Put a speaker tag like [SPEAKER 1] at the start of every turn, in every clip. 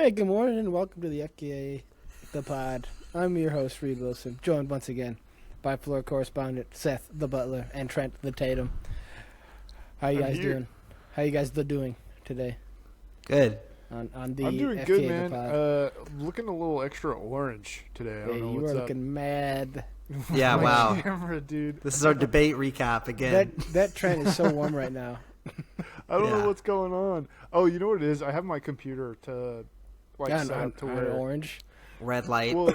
[SPEAKER 1] Hey, good morning and welcome to the FKA, the pod. I'm your host, Reed Wilson, joined once again by floor correspondent Seth the Butler and Trent the Tatum. How you guys doing? How you guys doing today?
[SPEAKER 2] Good.
[SPEAKER 1] On the
[SPEAKER 3] I'm doing
[SPEAKER 1] FKA,
[SPEAKER 3] good,
[SPEAKER 1] the
[SPEAKER 3] man.
[SPEAKER 1] pod.
[SPEAKER 3] Looking a little extra orange today. I
[SPEAKER 1] Hey,
[SPEAKER 3] don't know
[SPEAKER 1] you
[SPEAKER 3] what's
[SPEAKER 1] are
[SPEAKER 3] up.
[SPEAKER 1] looking mad.
[SPEAKER 2] Yeah,
[SPEAKER 3] My
[SPEAKER 2] wow.
[SPEAKER 3] camera, dude.
[SPEAKER 2] This is our debate recap again.
[SPEAKER 1] That Trent is so warm right now.
[SPEAKER 3] I don't
[SPEAKER 2] Yeah.
[SPEAKER 3] know what's going on. Oh, you know what it is? I have my computer to set
[SPEAKER 1] on
[SPEAKER 3] up to where
[SPEAKER 1] orange.
[SPEAKER 2] Red light
[SPEAKER 3] well,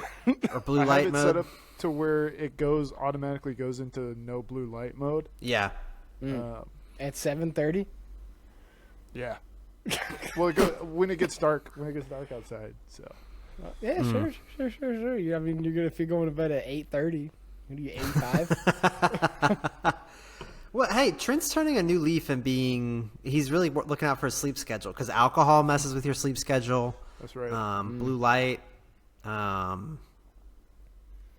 [SPEAKER 2] or blue
[SPEAKER 3] I
[SPEAKER 2] light
[SPEAKER 3] have it
[SPEAKER 2] mode.
[SPEAKER 3] set up to where it automatically goes into no blue light mode.
[SPEAKER 2] Yeah.
[SPEAKER 1] At 7:30.
[SPEAKER 3] Yeah. Well, when it gets dark outside. So.
[SPEAKER 1] Yeah, sure. I mean, if you're going to bed at 8:30, what are you 85?
[SPEAKER 2] Well, hey, Trent's turning a new leaf and he's really looking out for his sleep schedule because alcohol messes with your sleep schedule.
[SPEAKER 3] That's right.
[SPEAKER 2] Blue light.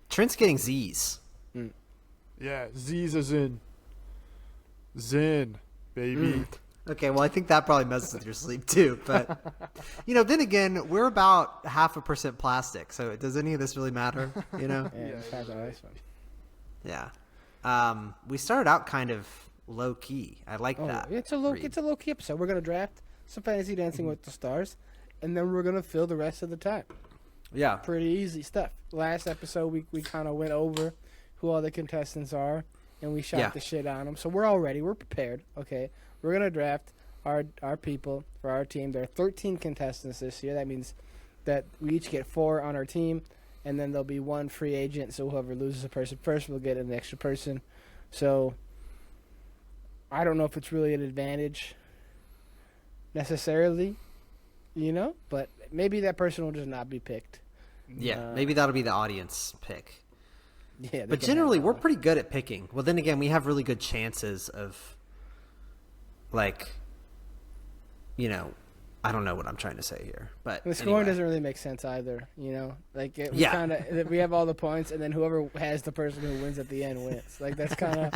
[SPEAKER 2] Trent's getting Z's.
[SPEAKER 3] Yeah, Z's as in Zen, baby.
[SPEAKER 2] Okay, well, I think that probably messes with your sleep too. But, then again, we're about 0.5% plastic. So does any of this really matter?
[SPEAKER 1] Yeah, it's half the ice one.
[SPEAKER 2] Yeah. We started out kind of low key. I like that.
[SPEAKER 1] It's a low key episode. We're gonna draft some fantasy dancing with the stars, and then we're gonna fill the rest of the time.
[SPEAKER 2] Yeah.
[SPEAKER 1] Pretty easy stuff. Last episode we kind of went over who all the contestants are, and we shot the shit on them. So we're all ready. We're prepared. Okay, we're gonna draft our people for our team. There are 13 contestants this year. That means that we each get 4 on our team. And then there'll be 1 free agent, so whoever loses a person first will get an extra person. So I don't know if it's really an advantage necessarily, but maybe that person will just not be picked.
[SPEAKER 2] Yeah, maybe that'll be the audience pick.
[SPEAKER 1] Yeah,
[SPEAKER 2] But generally, we're pretty good at picking. Well, then again, we have really good chances of, I don't know what I'm trying to say here, but
[SPEAKER 1] the scoring
[SPEAKER 2] anyway.
[SPEAKER 1] doesn't really make sense either, we have all the points, and then whoever has the person who wins at the end wins. Like that's kind of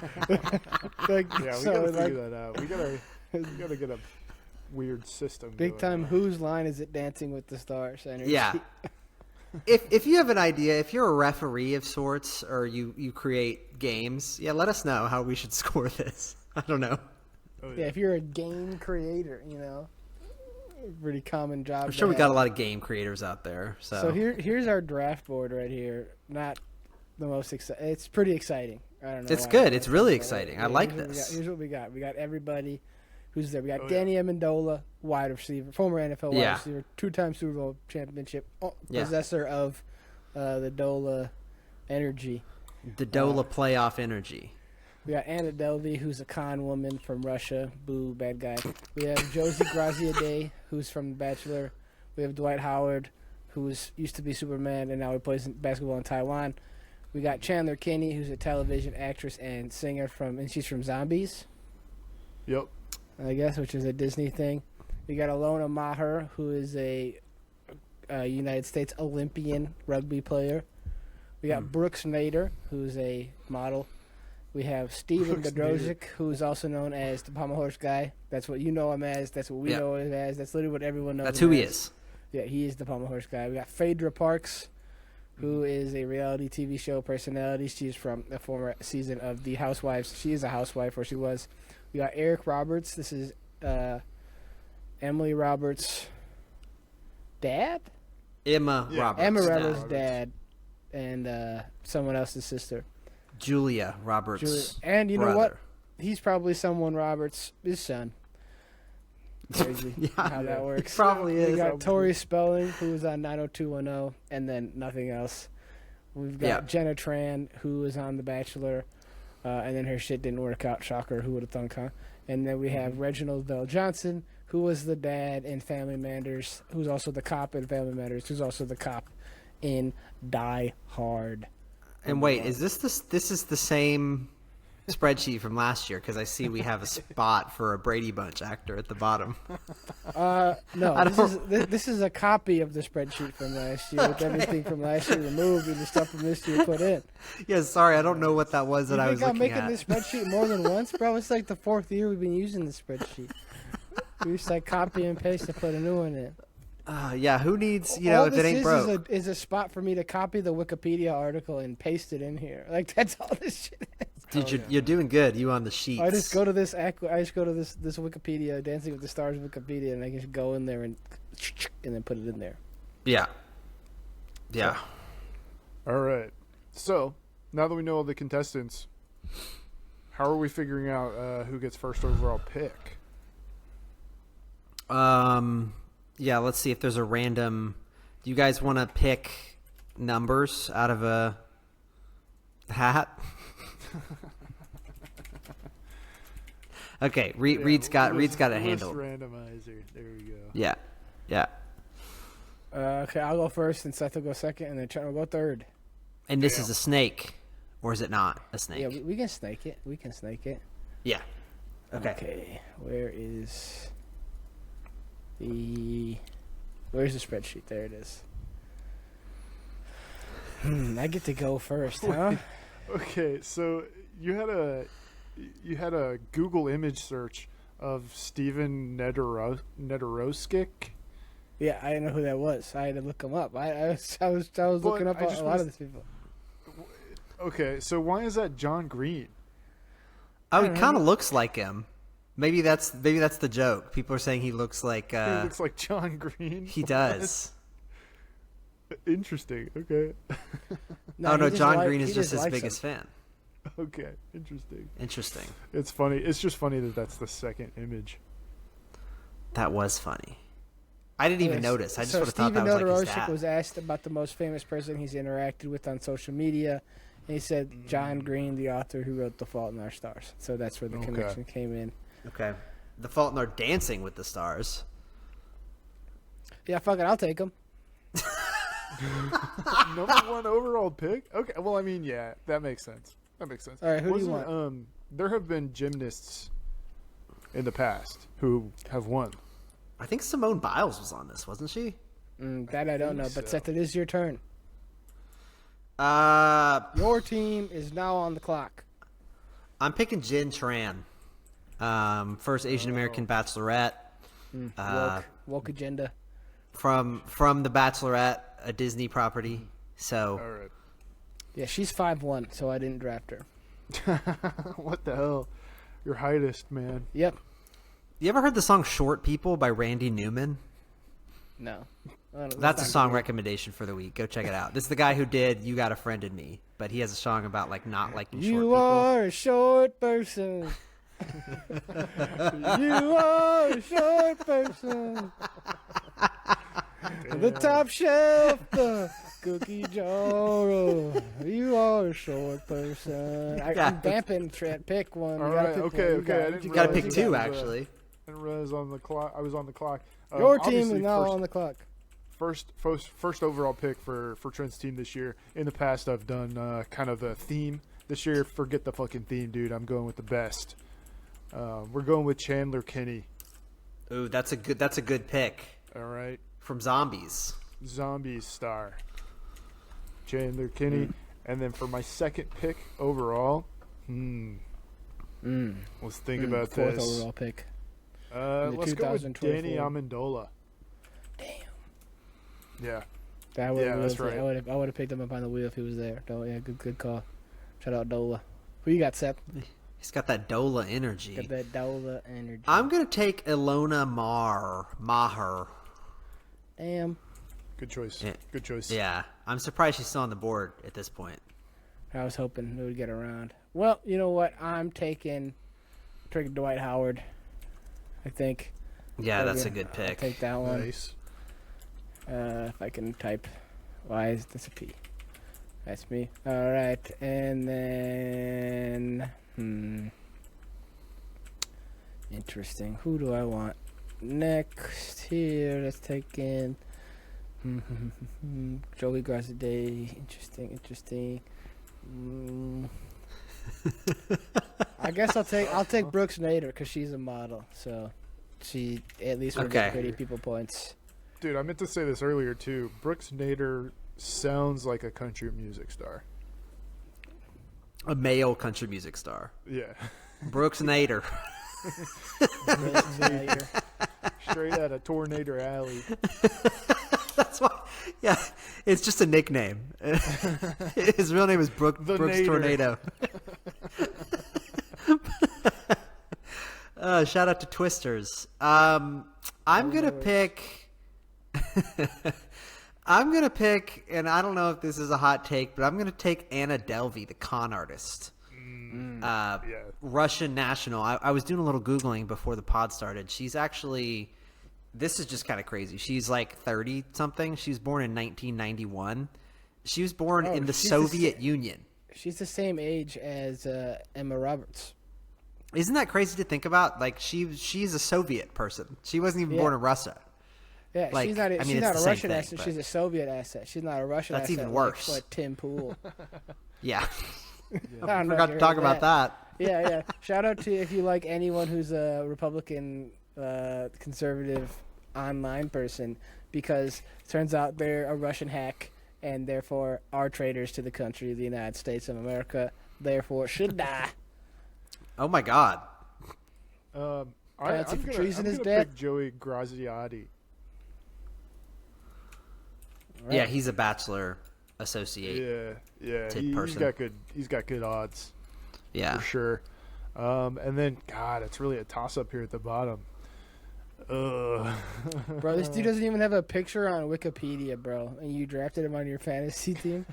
[SPEAKER 3] Yeah, we gotta figure that out. We gotta get a weird system.
[SPEAKER 1] Big time. Whose line is it? Dancing with the Stars energy.
[SPEAKER 2] Yeah. If you have an idea, if you're a referee of sorts, or you create games, let us know how we should score this. I don't know.
[SPEAKER 3] Oh,
[SPEAKER 1] Yeah, if you're a game creator, pretty common job.
[SPEAKER 2] I'm sure we got a lot of game creators out there. So
[SPEAKER 1] here's our draft board right here. Not the most exciting. It's pretty exciting. I don't know.
[SPEAKER 2] It's good. It's really exciting. I like this.
[SPEAKER 1] Here's what we got. We got everybody who's there. We got Danny Amendola, wide receiver, former NFL wide receiver, 2-time Super Bowl championship, possessor of the Dola energy.
[SPEAKER 2] The Dola playoff energy.
[SPEAKER 1] We got Anna Delvey, who's a con woman from Russia. Boo, bad guy. We have Josie Graziadei, who's from The Bachelor. We have Dwight Howard, who used to be Superman, and now he plays basketball in Taiwan. We got Chandler Kinney, who's a television actress and singer and she's from Zombies.
[SPEAKER 3] Yep.
[SPEAKER 1] I guess, which is a Disney thing. We got Alona Maher, who is a United States Olympian rugby player. We got Brooks Nader, who's a model. We have Steven Bedrosic, who's also known as the Pommel Horse guy. That's what you know him as. That's what we know him as. That's literally what everyone knows.
[SPEAKER 2] That's who he is.
[SPEAKER 1] Yeah, he is the Pommel Horse guy. We got Phaedra Parks, who is a reality TV show personality. She's from a former season of The Housewives. She is a housewife, or she was. We got Eric Roberts. This is Emily Roberts' dad?
[SPEAKER 2] Emma Roberts.
[SPEAKER 1] Emma Roberts' dad and someone else's sister.
[SPEAKER 2] Julia Roberts.
[SPEAKER 1] And you
[SPEAKER 2] brother.
[SPEAKER 1] know what? He's probably someone Roberts' his son. Crazy how that works.
[SPEAKER 2] He probably is.
[SPEAKER 1] We got Tori Spelling, who's on 90210, and then nothing else. We've got Jenna Tran, who is on The Bachelor, and then her shit didn't work out. Shocker, who would have thunk, huh? And then we have Reginald Bell Johnson, who was the dad in Family Matters, who's also the cop in Family Matters, who's also the cop in Die Hard.
[SPEAKER 2] And wait, is this is the same spreadsheet from last year? Because I see we have a spot for a Brady Bunch actor at the bottom.
[SPEAKER 1] No, this is a copy of the spreadsheet from last year with everything from last year removed and the stuff from this year put in.
[SPEAKER 2] Yeah, sorry, I don't know what that was that I was looking at.
[SPEAKER 1] You think I'm making this spreadsheet more than once, bro? It's like the 4th year we've been using this spreadsheet. We just copy and paste and put a new one in.
[SPEAKER 2] Yeah, who needs,
[SPEAKER 1] All
[SPEAKER 2] if
[SPEAKER 1] this
[SPEAKER 2] it ain't broke?
[SPEAKER 1] is a spot for me to copy the Wikipedia article and paste it in here. Like, that's all this shit is.
[SPEAKER 2] Dude, you're doing good. You on the sheets.
[SPEAKER 1] I just go to this Wikipedia, Dancing with the Stars Wikipedia, and I can just go in there and then put it in there.
[SPEAKER 2] Yeah. Yeah.
[SPEAKER 3] All right. So, now that we know all the contestants, how are we figuring out who gets first overall pick?
[SPEAKER 2] Yeah, let's see if there's a random... Do you guys want to pick numbers out of a hat? Okay, Reed's got it handled.
[SPEAKER 3] Randomizer. There we go.
[SPEAKER 2] Yeah. Yeah.
[SPEAKER 1] Okay, I'll go first, and Seth will go second, and then Trent will go third.
[SPEAKER 2] And this is a snake, or is it not a snake?
[SPEAKER 1] Yeah, we can snake it.
[SPEAKER 2] Yeah.
[SPEAKER 1] Okay. Where's the spreadsheet? There it is. I get to go first, huh?
[SPEAKER 3] Okay, so you had a Google image search of Steven Nedorowskic.
[SPEAKER 1] Yeah, I didn't know who that was. I had to look him up. I was looking up a lot of these people.
[SPEAKER 3] Okay, so why is that John Green?
[SPEAKER 2] Oh, he kind of looks like him. Maybe that's the joke. People are saying he looks like.
[SPEAKER 3] He looks like John Green.
[SPEAKER 2] He does.
[SPEAKER 3] Interesting. Okay.
[SPEAKER 2] No, John Green is just his biggest fan.
[SPEAKER 3] Okay. Interesting.
[SPEAKER 2] It's
[SPEAKER 3] funny. It's just funny that that's the second image.
[SPEAKER 2] That was funny. I didn't even notice. I just would have thought that was like his dad.
[SPEAKER 1] Was asked about the most famous person he's interacted with on social media, and he said John Green, the author who wrote The Fault in Our Stars. So that's where the connection came in.
[SPEAKER 2] Okay. The Fault in Our Dancing with the Stars.
[SPEAKER 1] Yeah, fuck it. I'll take him.
[SPEAKER 3] Number one overall pick? Okay. Well, I mean, yeah, that makes sense.
[SPEAKER 1] All right, who do you want?
[SPEAKER 3] There have been gymnasts in the past who have won.
[SPEAKER 2] I think Simone Biles was on this, wasn't she?
[SPEAKER 1] That I don't know, but Seth, it is your turn.
[SPEAKER 2] Your
[SPEAKER 1] team is now on the clock.
[SPEAKER 2] I'm picking Jin Tran. First Asian American Bachelorette.
[SPEAKER 1] Woke agenda.
[SPEAKER 2] From The Bachelorette, a Disney property. So.
[SPEAKER 3] All right.
[SPEAKER 1] Yeah, she's 5'1", so I didn't draft her.
[SPEAKER 3] What the hell? Your heightest, man.
[SPEAKER 1] Yep.
[SPEAKER 2] You ever heard the song Short People by Randy Newman?
[SPEAKER 1] No.
[SPEAKER 2] That's a song recommendation for the week. Go check it out. This is the guy who did You Got a Friend in Me, but he has a song about like not liking short people.
[SPEAKER 1] You are a short person. You are a short person. The top shelf, the cookie jar. You are a short person. I'm vamping, Trent. Pick one.
[SPEAKER 3] All right. Okay.
[SPEAKER 2] You got to pick two, actually.
[SPEAKER 3] I didn't realize I was on the clock.
[SPEAKER 1] Your team is now on the clock.
[SPEAKER 3] First overall pick for Trent's team this year. In the past, I've done kind of the theme. This year, forget the fucking theme, dude. I'm going with the best. We're going with Chandler Kinney.
[SPEAKER 2] Ooh, that's a good pick.
[SPEAKER 3] All right.
[SPEAKER 2] From Zombies
[SPEAKER 3] star. Chandler Kinney. And then for my second pick overall, let's think about
[SPEAKER 1] fourth
[SPEAKER 3] this.
[SPEAKER 1] Overall pick.
[SPEAKER 3] Let's go with Danny Amendola.
[SPEAKER 1] Damn.
[SPEAKER 3] Yeah.
[SPEAKER 1] That's
[SPEAKER 3] right.
[SPEAKER 1] I would have picked him up on the wheel if he was there. Good call. Shout out Dola. Who you got, Seth?
[SPEAKER 2] He's got that Dola energy.
[SPEAKER 1] Got that Dola energy.
[SPEAKER 2] I'm gonna take Ilona Maher.
[SPEAKER 1] Damn.
[SPEAKER 3] Good choice. Yeah. Good choice.
[SPEAKER 2] Yeah. I'm surprised she's still on the board at this point.
[SPEAKER 1] I was hoping it would get around. Well, you know what? I'm taking Dwight Howard, I think.
[SPEAKER 2] Yeah, that's a good pick.
[SPEAKER 1] I'll take that one.
[SPEAKER 3] Nice.
[SPEAKER 1] If I can type. Why is this a P? That's me. All right. And then... Interesting. Who do I want? Next here, let's take in Joey Garzaday. Interesting. I guess I'll take Brooks Nader because she's a model, so she at least will get pretty people points.
[SPEAKER 3] Dude, I meant to say this earlier too. Brooks Nader sounds like a country music star.
[SPEAKER 2] A male country music star.
[SPEAKER 3] Yeah.
[SPEAKER 2] Brooks Nader.
[SPEAKER 3] straight out of Tornado Alley.
[SPEAKER 2] That's why. Yeah, it's just a nickname. His real name is Brooks
[SPEAKER 3] Nader.
[SPEAKER 2] Tornado. Shout out to Twisters. I'm gonna pick. I'm gonna pick, and I don't know if this is a hot take, but I'm gonna take Anna Delvey, the con artist.
[SPEAKER 3] Yeah.
[SPEAKER 2] Russian national. I was doing a little Googling before the pod started. She's actually, this is just kind of crazy. She's like 30 something. She was born in 1991. She was born in the Soviet Union.
[SPEAKER 1] She's the same age as Emma Roberts.
[SPEAKER 2] Isn't that crazy to think about? Like she's a Soviet person. She wasn't even born in Russia.
[SPEAKER 1] Yeah,
[SPEAKER 2] Like,
[SPEAKER 1] she's not.
[SPEAKER 2] I mean,
[SPEAKER 1] She's
[SPEAKER 2] it's
[SPEAKER 1] not
[SPEAKER 2] the
[SPEAKER 1] a
[SPEAKER 2] same
[SPEAKER 1] Russian
[SPEAKER 2] thing,
[SPEAKER 1] asset.
[SPEAKER 2] but-
[SPEAKER 1] She's a Soviet asset. She's not a Russian
[SPEAKER 2] That's
[SPEAKER 1] asset.
[SPEAKER 2] even worse.
[SPEAKER 1] Like Tim Pool.
[SPEAKER 2] Yeah.
[SPEAKER 1] I don't know
[SPEAKER 2] Forgot
[SPEAKER 1] if
[SPEAKER 2] to
[SPEAKER 1] you
[SPEAKER 2] talk
[SPEAKER 1] heard
[SPEAKER 2] about that.
[SPEAKER 1] Yeah. Shout out to if you like anyone who's a Republican, conservative online person, because it turns out they're a Russian hack and therefore are traitors to the country of the United States of America. Therefore, should die.
[SPEAKER 2] Oh my God.
[SPEAKER 3] I'm
[SPEAKER 1] Penalty for treason is
[SPEAKER 3] gonna
[SPEAKER 1] death.
[SPEAKER 3] pick Joey Graziati.
[SPEAKER 1] Right.
[SPEAKER 2] Yeah, he's a Bachelor associate.
[SPEAKER 3] Yeah.
[SPEAKER 2] Type person.
[SPEAKER 3] He's got good odds
[SPEAKER 2] Yeah.
[SPEAKER 3] for sure. And then God, it's really a toss up here at the bottom.
[SPEAKER 1] Bro, this dude doesn't even have a picture on Wikipedia, bro. And you drafted him on your fantasy team?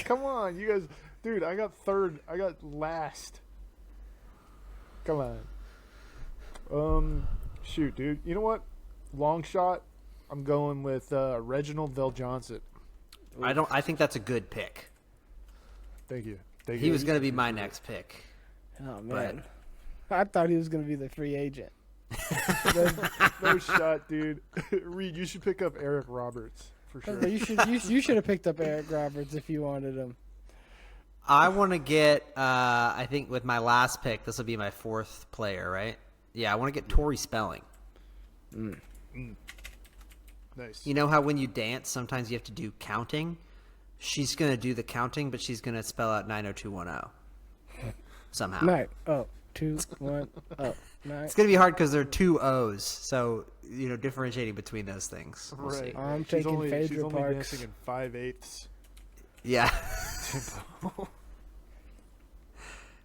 [SPEAKER 3] Come on, you guys, dude. I got third. I got last. Come on. Shoot, dude. You know what? Long shot. I'm going with Reginald Vell Johnson.
[SPEAKER 2] I think that's a good pick.
[SPEAKER 3] Thank you.
[SPEAKER 2] He was going to be my next pick.
[SPEAKER 1] Oh, man. I thought he was going to be the free agent.
[SPEAKER 3] No shot, dude. Reed, you should pick up Eric Roberts for sure.
[SPEAKER 1] You should have picked up Eric Roberts if you wanted him.
[SPEAKER 2] I want to get, I think with my last pick, this will be my fourth player, right? Yeah, I want to get Tori Spelling.
[SPEAKER 3] Nice.
[SPEAKER 2] You know how when you dance, sometimes you have to do counting? She's going to do the counting, but she's going to spell out 90210 somehow.
[SPEAKER 1] 90210.
[SPEAKER 2] It's going to be hard because there are two O's, so, differentiating between those things. We'll
[SPEAKER 3] Right.
[SPEAKER 2] see.
[SPEAKER 1] I'm
[SPEAKER 3] She's
[SPEAKER 1] taking
[SPEAKER 3] only
[SPEAKER 1] Phaedra Parks.
[SPEAKER 3] dancing in 5/8
[SPEAKER 2] Yeah.
[SPEAKER 3] tempo.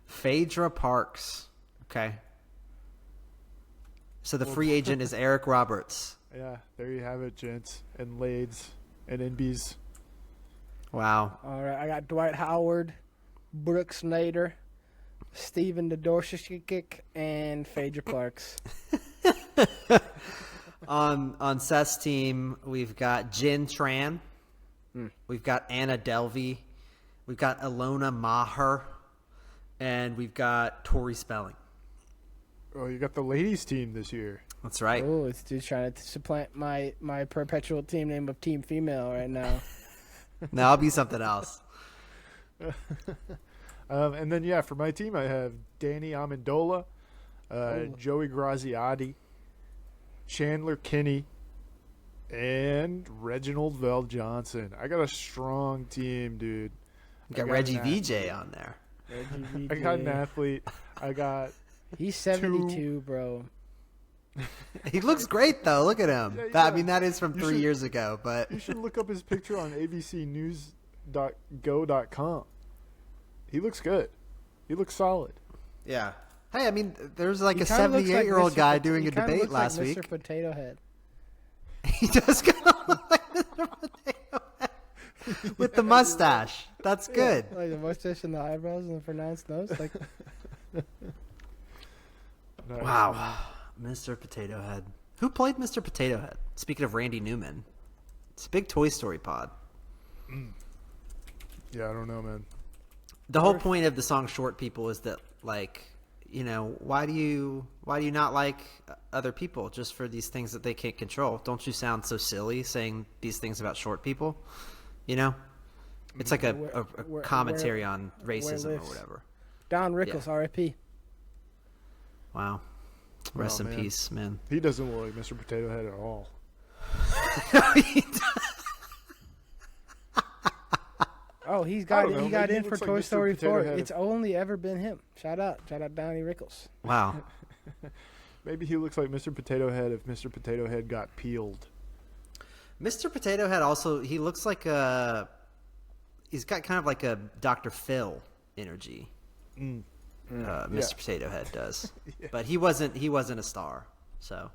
[SPEAKER 2] Phaedra Parks. Okay. So the free agent is Eric Roberts.
[SPEAKER 3] Yeah, there you have it, gents and lades and NBs.
[SPEAKER 2] Wow.
[SPEAKER 1] All right, I got Dwight Howard, Brooks Nader, Steven Dodorshik, and Phaedra Parks.
[SPEAKER 2] On Seth's team, we've got Jin Tran. We've got Anna Delvey. We've got Ilona Maher. And we've got Tori Spelling.
[SPEAKER 3] Oh, you got the ladies team this year.
[SPEAKER 2] That's right.
[SPEAKER 1] Oh, this dude's trying to supplant my perpetual team name of Team Female right now.
[SPEAKER 2] Now I'll be something else.
[SPEAKER 3] And then, for my team, I have Danny Amendola, Joey Graziati, Chandler Kinney, and Reginald Vell Johnson. I got a strong team, dude.
[SPEAKER 2] We got Reggie VJ on there.
[SPEAKER 3] I got an athlete. I got
[SPEAKER 1] He's 72, bro.
[SPEAKER 2] He looks great, though. Look at him.
[SPEAKER 3] Yeah,
[SPEAKER 2] I mean, that is from
[SPEAKER 3] You
[SPEAKER 2] 3
[SPEAKER 3] should-
[SPEAKER 2] years ago, but
[SPEAKER 3] You should look up his picture on abcnews.go.com. He looks good. He looks solid.
[SPEAKER 2] yeah. Hey, I mean, there's like
[SPEAKER 1] He
[SPEAKER 2] a
[SPEAKER 1] kinda looks
[SPEAKER 2] 78-year-old
[SPEAKER 1] Mr.
[SPEAKER 2] guy
[SPEAKER 1] Pot-
[SPEAKER 2] doing
[SPEAKER 1] he
[SPEAKER 2] a
[SPEAKER 1] kinda
[SPEAKER 2] debate
[SPEAKER 1] looks
[SPEAKER 2] last
[SPEAKER 1] like
[SPEAKER 2] week.
[SPEAKER 1] Mr. Potato Head.
[SPEAKER 2] He does kind of look like Mr. Potato Head with the mustache. That's good.
[SPEAKER 1] Like the mustache and the eyebrows and the pronounced nose. Like,
[SPEAKER 3] Nice.
[SPEAKER 2] Wow. Mr. Potato Head. Who played Mr. Potato Head? Speaking of Randy Newman. It's a big Toy Story pod.
[SPEAKER 3] Yeah, I don't know, man.
[SPEAKER 2] The whole point of the song Short People is that, like, why do you not like other people just for these things that they can't control? Don't you sound so silly saying these things about short people? It's like a commentary on racism or whatever.
[SPEAKER 1] Don Rickles, R.I.P.
[SPEAKER 2] Wow. Rest in
[SPEAKER 3] man.
[SPEAKER 2] peace, man.
[SPEAKER 3] He doesn't look like Mr. Potato Head at all.
[SPEAKER 1] Oh, he
[SPEAKER 3] I
[SPEAKER 1] got
[SPEAKER 3] don't know,
[SPEAKER 1] he got
[SPEAKER 3] maybe
[SPEAKER 1] in
[SPEAKER 3] he
[SPEAKER 1] for
[SPEAKER 3] looks like
[SPEAKER 1] Toy
[SPEAKER 3] Mr.
[SPEAKER 1] Story
[SPEAKER 3] Potato
[SPEAKER 1] 4.
[SPEAKER 3] Head.
[SPEAKER 1] It's only ever been him. Shout out Donnie Rickles.
[SPEAKER 2] Wow.
[SPEAKER 3] Maybe he looks like Mr. Potato Head if Mr. Potato Head got peeled.
[SPEAKER 2] Mr. Potato Head also, he looks like he's got kind of like a Dr. Phil energy. Mr. Potato Head does. Yeah. But he wasn't a star. So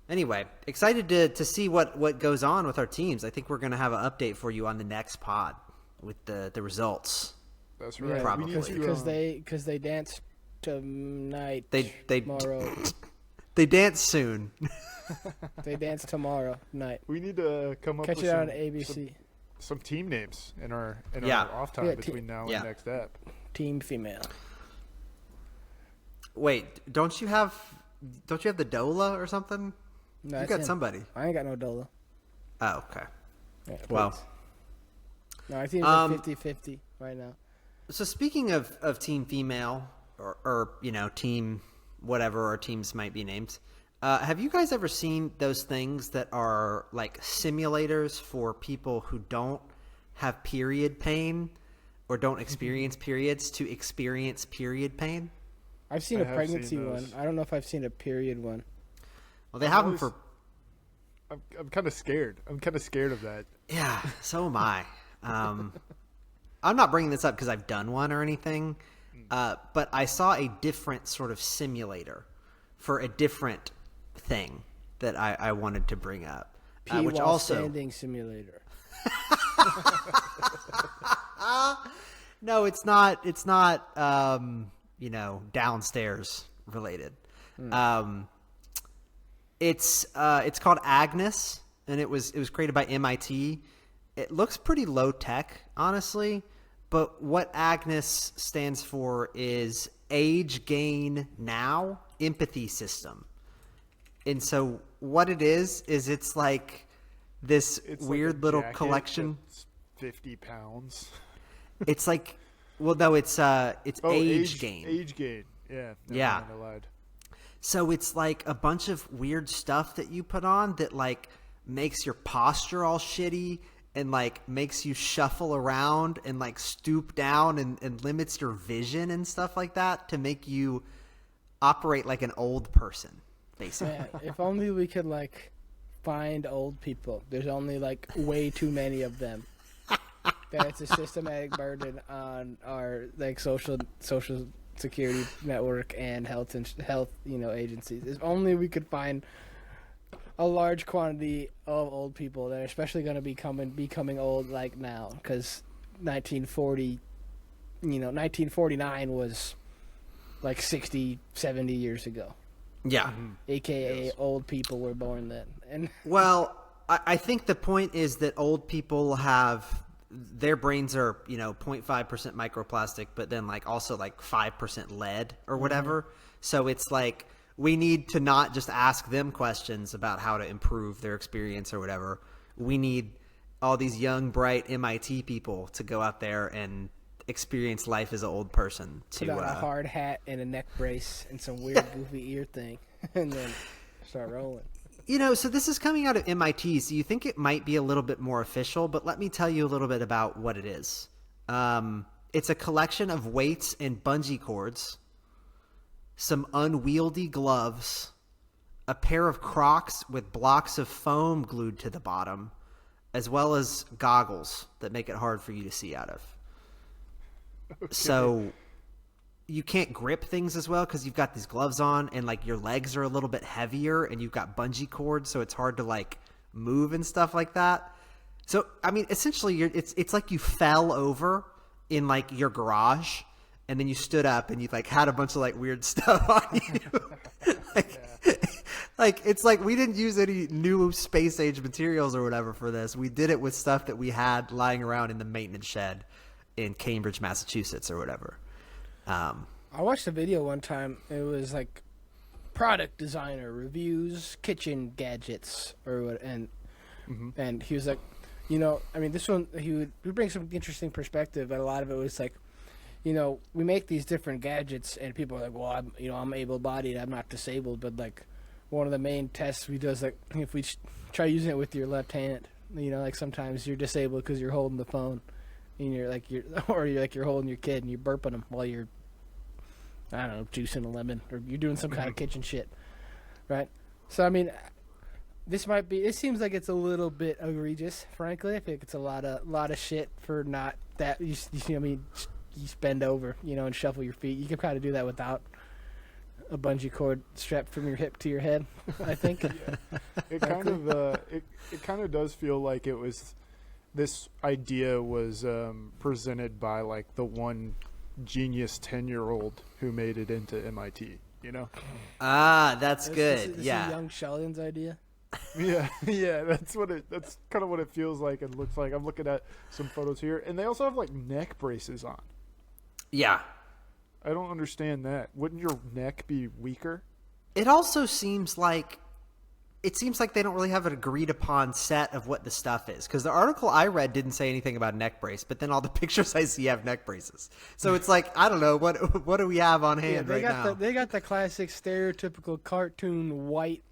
[SPEAKER 2] anyway, excited to see what goes on with our teams. I think we're going to have an update for you on the next pod with the results.
[SPEAKER 3] That's right.
[SPEAKER 1] Yeah,
[SPEAKER 2] probably.
[SPEAKER 1] Because they dance tonight. Tomorrow.
[SPEAKER 2] They dance soon.
[SPEAKER 1] They dance tomorrow night.
[SPEAKER 3] We need to come up
[SPEAKER 1] Catch
[SPEAKER 3] with
[SPEAKER 1] it on ABC.
[SPEAKER 3] Some team names in our off time between now and next app.
[SPEAKER 1] Team female.
[SPEAKER 2] Wait, don't you have the Dola or something?
[SPEAKER 1] No,
[SPEAKER 2] you got somebody.
[SPEAKER 1] I ain't got no Dola.
[SPEAKER 2] Oh, okay.
[SPEAKER 1] Yeah,
[SPEAKER 2] well,
[SPEAKER 1] no, our team's like 50-50 right now.
[SPEAKER 2] So speaking of team female or team whatever our teams might be named, have you guys ever seen those things that are like simulators for people who don't have period pain or don't experience periods to experience period pain?
[SPEAKER 1] I've seen a pregnancy one. I don't know if I've seen a period one.
[SPEAKER 2] Well, they have them for.
[SPEAKER 3] I'm kind of scared. I'm kind of scared of that.
[SPEAKER 2] Yeah, so am I. I'm not bringing this up because I've done one or anything, but I saw a different sort of simulator for a different thing that I wanted to bring up, which
[SPEAKER 1] while
[SPEAKER 2] also
[SPEAKER 1] standing simulator.
[SPEAKER 2] No, it's not. It's not. Downstairs related. It's called Agnes, and it was created by MIT. It looks pretty low tech, honestly, but what Agnes stands for is Age Gain Now Empathy System. And so what it is it's like this weird little collection.
[SPEAKER 3] 50 pounds.
[SPEAKER 2] It's like, well, no, it's age gain.
[SPEAKER 3] Age gain. Yeah.
[SPEAKER 2] Yeah.
[SPEAKER 3] I lied.
[SPEAKER 2] So it's like a bunch of weird stuff that you put on that like makes your posture all shitty and like makes you shuffle around and like stoop down and limits your vision and stuff like that to make you operate like an old person, basically.
[SPEAKER 1] Man, if only we could like find old people. There's only like way too many of them. That it's a systematic burden on our like social security network and health agencies. If only we could find a large quantity of old people that are especially going to be becoming old like now, because 1949 was like 60, 70 years ago.
[SPEAKER 2] Yeah.
[SPEAKER 1] AKA old people were born then. And
[SPEAKER 2] well, I think the point is that old people have their brains are 0.5% microplastic, but then like also like 5% lead or whatever. So it's like we need to not just ask them questions about how to improve their experience or whatever. We need all these young, bright MIT people to go out there and experience life as an old person.
[SPEAKER 1] Put on a hard hat and a neck brace and some weird goofy ear thing, and then start rolling.
[SPEAKER 2] So this is coming out of MIT, so you think it might be a little bit more official, but let me tell you a little bit about what it is. It's a collection of weights and bungee cords, some unwieldy gloves, a pair of Crocs with blocks of foam glued to the bottom, as well as goggles that make it hard for you to see out of. Okay. So you can't grip things as well because you've got these gloves on and like your legs are a little bit heavier and you've got bungee cords, so it's hard to like move and stuff like that. So I mean, essentially, it's like you fell over in like your garage and then you stood up and you like had a bunch of like weird stuff on you. Like it's like we didn't use any new space age materials or whatever for this. We did it with stuff that we had lying around in the maintenance shed in Cambridge, Massachusetts, or whatever.
[SPEAKER 1] I watched a video one time. It was like product designer reviews kitchen gadgets or what, and he was like, I mean, this one he would bring some interesting perspective, but a lot of it was like, we make these different gadgets, and people are like, well, I'm able-bodied, I'm not disabled, but like one of the main tests we do is like if we try using it with your left hand, like sometimes you're disabled because you're holding the phone. And you're holding your kid and you're burping them while you're I don't know, juicing a lemon, or you're doing some kind of kitchen shit, right? So I mean, this might be. It seems like it's a little bit egregious, frankly. I think it's a lot of shit for not that. You I mean, you bend over, and shuffle your feet. You can kind of do that without a bungee cord strapped from your hip to your head. I think.
[SPEAKER 3] It kind of does feel like it was. This idea was presented by like the one genius 10-year-old who made it into MIT.
[SPEAKER 2] That's good.
[SPEAKER 1] This
[SPEAKER 2] Yeah.
[SPEAKER 1] is young Sheldon's idea.
[SPEAKER 3] Yeah, that's kind of what it feels like and looks like. I'm looking at some photos here, and they also have like neck braces on.
[SPEAKER 2] Yeah.
[SPEAKER 3] I don't understand that. Wouldn't your neck be weaker?
[SPEAKER 2] It also seems like they don't really have an agreed upon set of what the stuff is, because the article I read didn't say anything about neck brace, but then all the pictures I see have neck braces. So it's like, I don't know, what do we have on hand right now?
[SPEAKER 1] They got the classic stereotypical cartoon white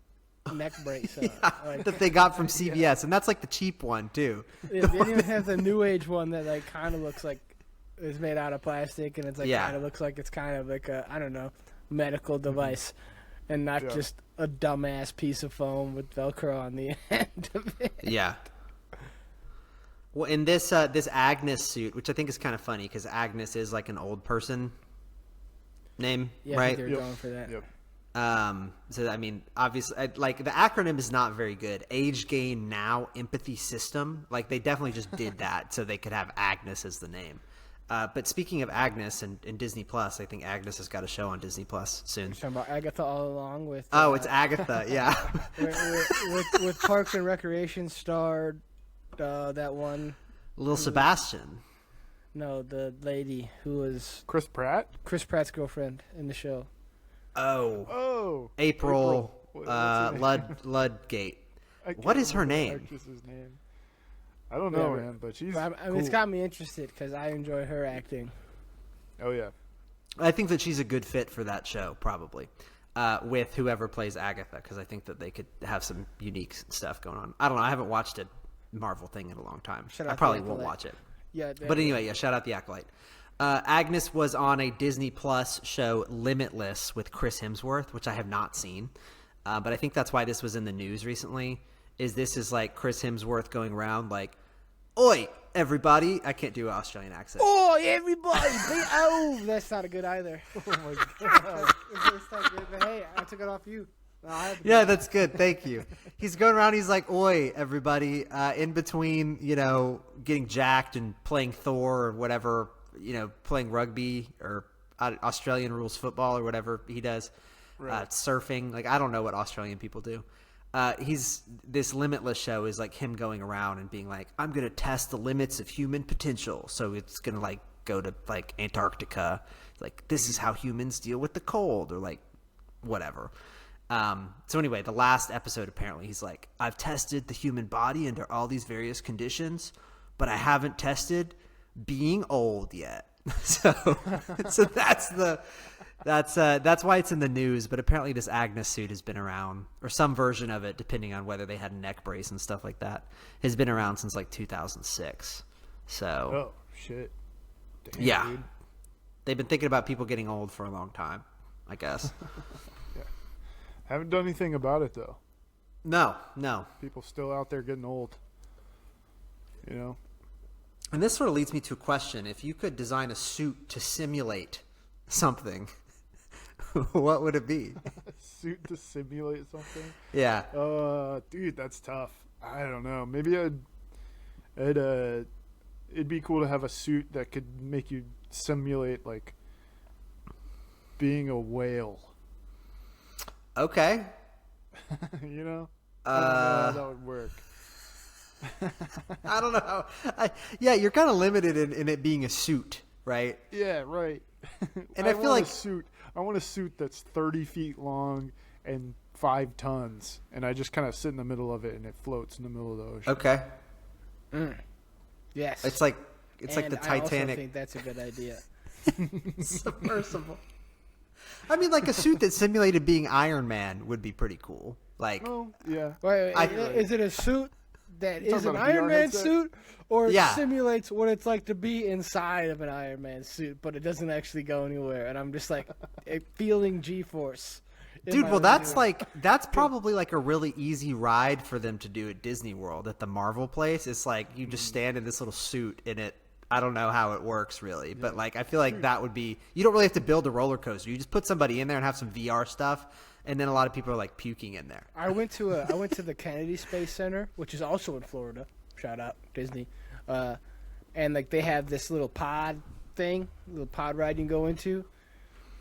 [SPEAKER 1] neck brace
[SPEAKER 2] that they got from CVS, and that's like the cheap one too.
[SPEAKER 1] They didn't even have the new age one that like kind of looks like it's made out of plastic, and it's like kind of looks like it's kind of like a, I don't know, medical device. And not just a dumbass piece of foam with Velcro on the end of it.
[SPEAKER 2] Yeah. Well, in this Agnes suit, which I think is kind of funny because Agnes is like an old person name,
[SPEAKER 1] yeah,
[SPEAKER 2] right?
[SPEAKER 1] They're going for that.
[SPEAKER 3] Yep.
[SPEAKER 2] So I mean, obviously, like the acronym is not very good. Age Gain Now Empathy System. Like they definitely just did that so they could have Agnes as the name. But speaking of Agnes and Disney Plus, I think Agnes has got a show on Disney Plus soon.
[SPEAKER 1] You're talking about Agatha All Along with.
[SPEAKER 2] It's Agatha, yeah.
[SPEAKER 1] with Parks and Recreation starred that one.
[SPEAKER 2] Little Sebastian.
[SPEAKER 1] No, the lady who was
[SPEAKER 3] Chris Pratt's
[SPEAKER 1] girlfriend in the show.
[SPEAKER 3] Oh.
[SPEAKER 2] April.
[SPEAKER 3] What's her name?
[SPEAKER 2] Ludgate.
[SPEAKER 3] What
[SPEAKER 2] is her name?
[SPEAKER 3] Actress's name? I don't know, man, but she's
[SPEAKER 1] I mean,
[SPEAKER 3] cool.
[SPEAKER 1] It's got me interested because I enjoy her acting.
[SPEAKER 3] Oh, yeah.
[SPEAKER 2] I think that she's a good fit for that show, probably, with whoever plays Agatha, because I think that they could have some unique stuff going on. I don't know. I haven't watched a Marvel thing in a long time. I probably won't watch it.
[SPEAKER 1] Yeah.
[SPEAKER 2] But anyway, shout out The Acolyte. Agnes was on a Disney Plus show, Limitless, with Chris Hemsworth, which I have not seen. But I think that's why this was in the news recently, this is like Chris Hemsworth going around like, "Oi, everybody!" I can't do an Australian accent.
[SPEAKER 1] Oi, everybody! That's not a good either. Oh my god, it's not good. But hey, I took it off you.
[SPEAKER 2] Yeah, that's good. Thank you. He's going around. He's like, "Oi, everybody!" In between, getting jacked and playing Thor or whatever, playing rugby or Australian rules football or whatever he does, right. Surfing. Like I don't know what Australian people do. This Limitless show is like him going around and being like, "I'm going to test the limits of human potential." So it's going to like go to like Antarctica. It's like, this is how humans deal with the cold or like whatever. So anyway, the last episode, apparently he's like, "I've tested the human body under all these various conditions, but I haven't tested being old yet." So that's why it's in the news. But apparently this Agnes suit has been around, or some version of it, depending on whether they had a neck brace and stuff like that, has been around since like 2006. So
[SPEAKER 3] oh shit, damn,
[SPEAKER 2] yeah,
[SPEAKER 3] dude.
[SPEAKER 2] They've been thinking about people getting old for a long time, I guess.
[SPEAKER 3] Yeah, haven't done anything about it though.
[SPEAKER 2] No.
[SPEAKER 3] People still out there getting old.
[SPEAKER 2] And this sort of leads me to a question. If you could design a suit to simulate something, what would it be?
[SPEAKER 3] A suit to simulate something?
[SPEAKER 2] Yeah.
[SPEAKER 3] Dude, that's tough. I don't know. Maybe it'd be cool to have a suit that could make you simulate like being a whale.
[SPEAKER 2] Okay.
[SPEAKER 3] I don't know how that would work.
[SPEAKER 2] I don't know. Yeah, you're kind of limited in it being a suit, right?
[SPEAKER 3] Yeah, right.
[SPEAKER 2] And I feel like
[SPEAKER 3] I want a suit that's 30 feet long and 5 tons, and I just kind of sit in the middle of it, and it floats in the middle of the ocean.
[SPEAKER 2] Okay.
[SPEAKER 1] Yes.
[SPEAKER 2] It's like the Titanic.
[SPEAKER 1] I also think that's a good idea.
[SPEAKER 2] Submersible. I mean, like a suit that simulated being Iron Man would be pretty cool. Like,
[SPEAKER 3] Oh, yeah.
[SPEAKER 1] Wait, is it a suit that
[SPEAKER 3] You talking
[SPEAKER 1] is an
[SPEAKER 3] about a VR
[SPEAKER 1] Iron Man
[SPEAKER 3] headset?
[SPEAKER 1] suit, or it
[SPEAKER 2] Yeah.
[SPEAKER 1] simulates what it's like to be inside of an Iron Man suit, but it doesn't actually go anywhere. And I'm just like feeling G-force. in
[SPEAKER 2] Dude,
[SPEAKER 1] my
[SPEAKER 2] well, that's
[SPEAKER 1] living room.
[SPEAKER 2] that's probably like a really easy ride for them to do at Disney World at the Marvel place. It's like you just stand in this little suit in it. I don't know how it works really, but like I feel like that would be. You don't really have to build a roller coaster. You just put somebody in there and have some VR stuff, and then a lot of people are like puking in there.
[SPEAKER 1] I went to the Kennedy Space Center, which is also in Florida. Shout out Disney, and like they have this little pod ride you can go into,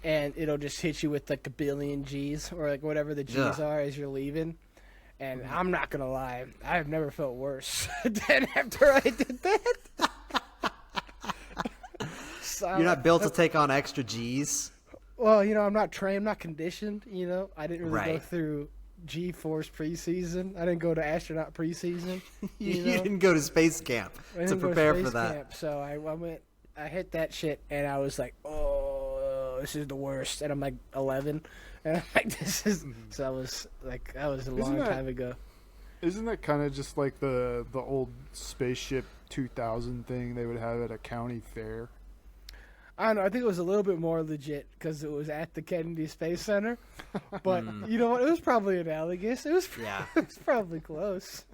[SPEAKER 1] and it'll just hit you with like a billion G's or like whatever the G's are as you're leaving. And I'm not gonna lie, I've never felt worse than after I did that. So,
[SPEAKER 2] You're not built to take on extra G's.
[SPEAKER 1] well, I'm not trained, I'm not conditioned. I didn't really go
[SPEAKER 2] Right.
[SPEAKER 1] through G-Force preseason. I didn't go to astronaut preseason.
[SPEAKER 2] You didn't go to space camp
[SPEAKER 1] I
[SPEAKER 2] to
[SPEAKER 1] didn't go
[SPEAKER 2] prepare
[SPEAKER 1] space
[SPEAKER 2] for that.
[SPEAKER 1] camp, so I hit that shit, and I was like, oh, this is the worst. And I'm like 11, and I'm like, this is. So I was like, that was a long time ago.
[SPEAKER 3] Isn't that kind of just like the old spaceship 2000 thing they would have at a county fair?
[SPEAKER 1] I don't know. I think it was a little bit more legit because it was at the Kennedy Space Center. But you know what? It was probably analogous. It was.
[SPEAKER 2] Yeah.
[SPEAKER 1] It was probably close.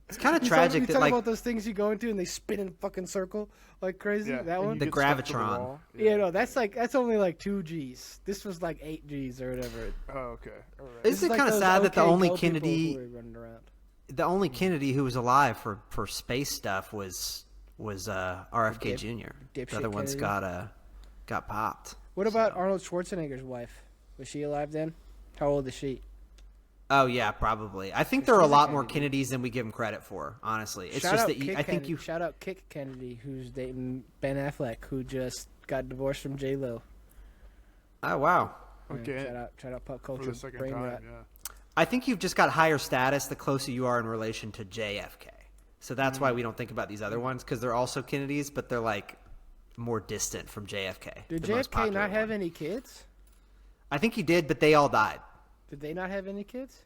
[SPEAKER 2] It's kind of
[SPEAKER 1] You
[SPEAKER 2] tragic
[SPEAKER 1] talk
[SPEAKER 2] that like
[SPEAKER 1] about those things you go into and they spin in a fucking circle like crazy.
[SPEAKER 3] Yeah,
[SPEAKER 1] That
[SPEAKER 3] and
[SPEAKER 1] one.
[SPEAKER 3] you
[SPEAKER 2] The
[SPEAKER 3] get stuck to
[SPEAKER 2] Gravitron.
[SPEAKER 3] wall.
[SPEAKER 1] Yeah, no, that's only like 2 G's. This was like 8 G's or whatever.
[SPEAKER 3] Oh, okay. All right.
[SPEAKER 1] This
[SPEAKER 2] Isn't it
[SPEAKER 1] like
[SPEAKER 2] kind of
[SPEAKER 1] those
[SPEAKER 2] sad that the
[SPEAKER 1] OK
[SPEAKER 2] only
[SPEAKER 1] Go people
[SPEAKER 2] Kennedy,
[SPEAKER 1] who were running around.
[SPEAKER 2] who was alive for space stuff was RFK Jr. The
[SPEAKER 1] dipshit
[SPEAKER 2] other ones
[SPEAKER 1] Kennedy.
[SPEAKER 2] got popped.
[SPEAKER 1] What about Arnold Schwarzenegger's wife? Was she alive then? How old is she?
[SPEAKER 2] Oh yeah, probably. I think there are a
[SPEAKER 1] She's a
[SPEAKER 2] lot more
[SPEAKER 1] Kennedy.
[SPEAKER 2] Kennedys than we give them credit for. Honestly, it's
[SPEAKER 1] Shout
[SPEAKER 2] just
[SPEAKER 1] out
[SPEAKER 2] that
[SPEAKER 1] Kit
[SPEAKER 2] I think
[SPEAKER 1] Kennedy.
[SPEAKER 2] you.
[SPEAKER 1] Shout out Kick Kennedy, who's dating Ben Affleck, who just got divorced from J Lo.
[SPEAKER 2] Oh wow.
[SPEAKER 3] Okay.
[SPEAKER 1] Shout out pop
[SPEAKER 3] For
[SPEAKER 1] culture.
[SPEAKER 3] the second
[SPEAKER 1] brain
[SPEAKER 3] time,
[SPEAKER 1] rot.
[SPEAKER 3] yeah.
[SPEAKER 2] I think you've just got higher status the closer you are in relation to JFK. So that's why we don't think about these other ones because they're also Kennedys, but they're like more distant from JFK.
[SPEAKER 1] Did
[SPEAKER 2] the most
[SPEAKER 1] JFK
[SPEAKER 2] popular
[SPEAKER 1] not have
[SPEAKER 2] one.
[SPEAKER 1] any kids?
[SPEAKER 2] I think he did, but they all died.
[SPEAKER 1] Did they not have any kids?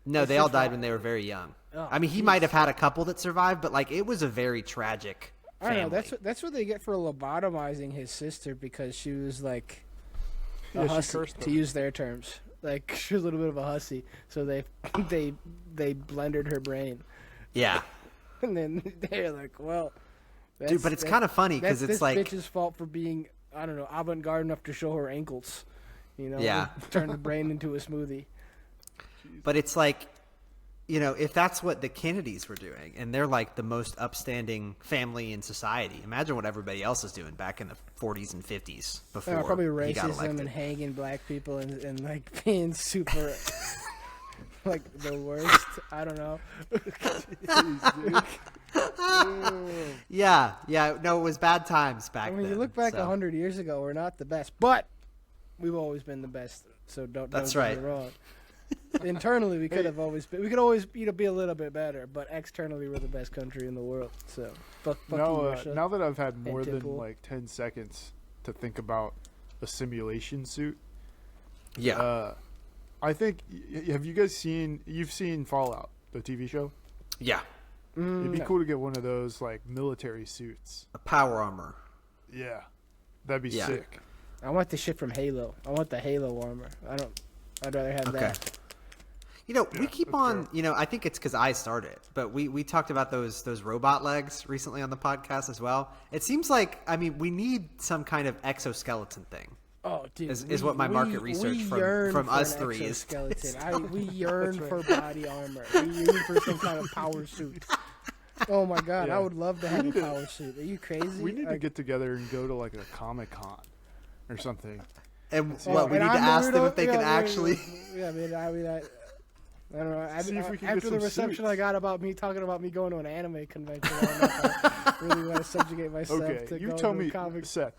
[SPEAKER 2] No,
[SPEAKER 1] That's
[SPEAKER 2] they all
[SPEAKER 1] just
[SPEAKER 2] died
[SPEAKER 1] why-
[SPEAKER 2] when they were very young.
[SPEAKER 1] Oh,
[SPEAKER 2] I mean, he
[SPEAKER 1] jeez.
[SPEAKER 2] might have had a couple that survived, but like it was a very tragic
[SPEAKER 1] I
[SPEAKER 2] family.
[SPEAKER 1] don't know. That's what they get for lobotomizing his sister because she was like a
[SPEAKER 3] Yeah, she
[SPEAKER 1] hussy,
[SPEAKER 3] cursed
[SPEAKER 1] to
[SPEAKER 3] him.
[SPEAKER 1] use their terms. Like she was a little bit of a hussy, so they blended her brain,
[SPEAKER 2] Yeah,
[SPEAKER 1] and then they're like, well,
[SPEAKER 2] dude, but it's kind of funny because
[SPEAKER 1] that's
[SPEAKER 2] it's
[SPEAKER 1] this
[SPEAKER 2] like
[SPEAKER 1] bitch's fault for being, I don't know, avant-garde enough to show her ankles.
[SPEAKER 2] Yeah.
[SPEAKER 1] Turn the brain into a smoothie.
[SPEAKER 2] But it's like, if that's what the Kennedys were doing, and they're like the most upstanding family in society, imagine what everybody else is doing back in the 40s and 50s before
[SPEAKER 1] Probably
[SPEAKER 2] he got
[SPEAKER 1] racism
[SPEAKER 2] elected.
[SPEAKER 1] and hanging black people and like being super, like the worst. I don't know.
[SPEAKER 2] Yeah, no, it was bad times back
[SPEAKER 1] I
[SPEAKER 2] then.
[SPEAKER 1] mean, you look back
[SPEAKER 2] so.
[SPEAKER 1] 100 years ago, we're not the best, but we've always been the best. So don't
[SPEAKER 2] That's
[SPEAKER 1] get
[SPEAKER 2] right.
[SPEAKER 1] me wrong. Internally, we could have always been. We could always be a little bit better, but externally, we're the best country in the world. So fuck you, Russia.
[SPEAKER 3] Now that I've had more than
[SPEAKER 1] Tipple.
[SPEAKER 3] like 10 seconds to think about a simulation suit,
[SPEAKER 2] Yeah,
[SPEAKER 3] I think have you guys you've seen Fallout, the TV show?
[SPEAKER 2] yeah,
[SPEAKER 3] It'd be
[SPEAKER 1] No.
[SPEAKER 3] cool to get one of those like military suits.
[SPEAKER 2] a power armor.
[SPEAKER 3] Yeah, that'd be
[SPEAKER 2] Yeah.
[SPEAKER 3] sick.
[SPEAKER 1] I want the shit from Halo. I want the Halo armor. I'd rather have
[SPEAKER 2] Okay.
[SPEAKER 1] that.
[SPEAKER 2] We keep
[SPEAKER 3] that's
[SPEAKER 2] on. I think it's because I started, but we talked about those robot legs recently on the podcast as well. It seems like we need some kind of exoskeleton thing.
[SPEAKER 1] Oh, dude,
[SPEAKER 2] Is what my market research
[SPEAKER 1] we
[SPEAKER 2] from
[SPEAKER 1] yearn for
[SPEAKER 2] us
[SPEAKER 1] an
[SPEAKER 2] three is.
[SPEAKER 1] exoskeleton. We yearn for body armor. We yearn for some kind of power suit. Oh my god,
[SPEAKER 3] Yeah.
[SPEAKER 1] I would love to have a power suit. Are you crazy?
[SPEAKER 3] We need to get together and go to like a Comic-Con or something.
[SPEAKER 2] And
[SPEAKER 1] Oh,
[SPEAKER 2] what we
[SPEAKER 1] and
[SPEAKER 2] need to
[SPEAKER 1] I'm the
[SPEAKER 2] ask them
[SPEAKER 1] weirdo?
[SPEAKER 2] if they
[SPEAKER 1] Yeah,
[SPEAKER 2] can
[SPEAKER 1] wait,
[SPEAKER 2] actually.
[SPEAKER 1] Yeah, I don't know.
[SPEAKER 3] See if we can
[SPEAKER 1] After
[SPEAKER 3] get
[SPEAKER 1] the
[SPEAKER 3] some
[SPEAKER 1] reception
[SPEAKER 3] suits.
[SPEAKER 1] I got about me talking about me going to an anime convention, I don't know if I really want to subjugate myself
[SPEAKER 3] Okay,
[SPEAKER 1] to
[SPEAKER 3] you
[SPEAKER 1] go
[SPEAKER 3] tell
[SPEAKER 1] to
[SPEAKER 3] me,
[SPEAKER 1] a comic.
[SPEAKER 3] Seth.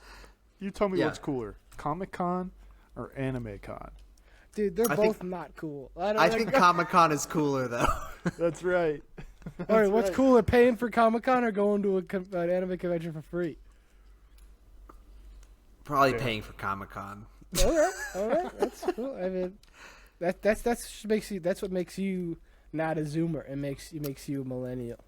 [SPEAKER 3] You tell me
[SPEAKER 2] Yeah.
[SPEAKER 3] what's cooler, Comic-Con or Anime Con?
[SPEAKER 1] Dude, they're
[SPEAKER 2] I
[SPEAKER 1] both
[SPEAKER 2] think-
[SPEAKER 1] not cool.
[SPEAKER 2] I think Comic Con is cooler though.
[SPEAKER 3] That's right.
[SPEAKER 1] All right, what's
[SPEAKER 3] right.
[SPEAKER 1] cooler, paying for Comic Con or going to an anime convention for free?
[SPEAKER 2] Probably
[SPEAKER 3] Yeah.
[SPEAKER 2] paying for Comic Con.
[SPEAKER 1] All right, that's cool. I mean, that's what makes you not a Zoomer. It makes you a millennial.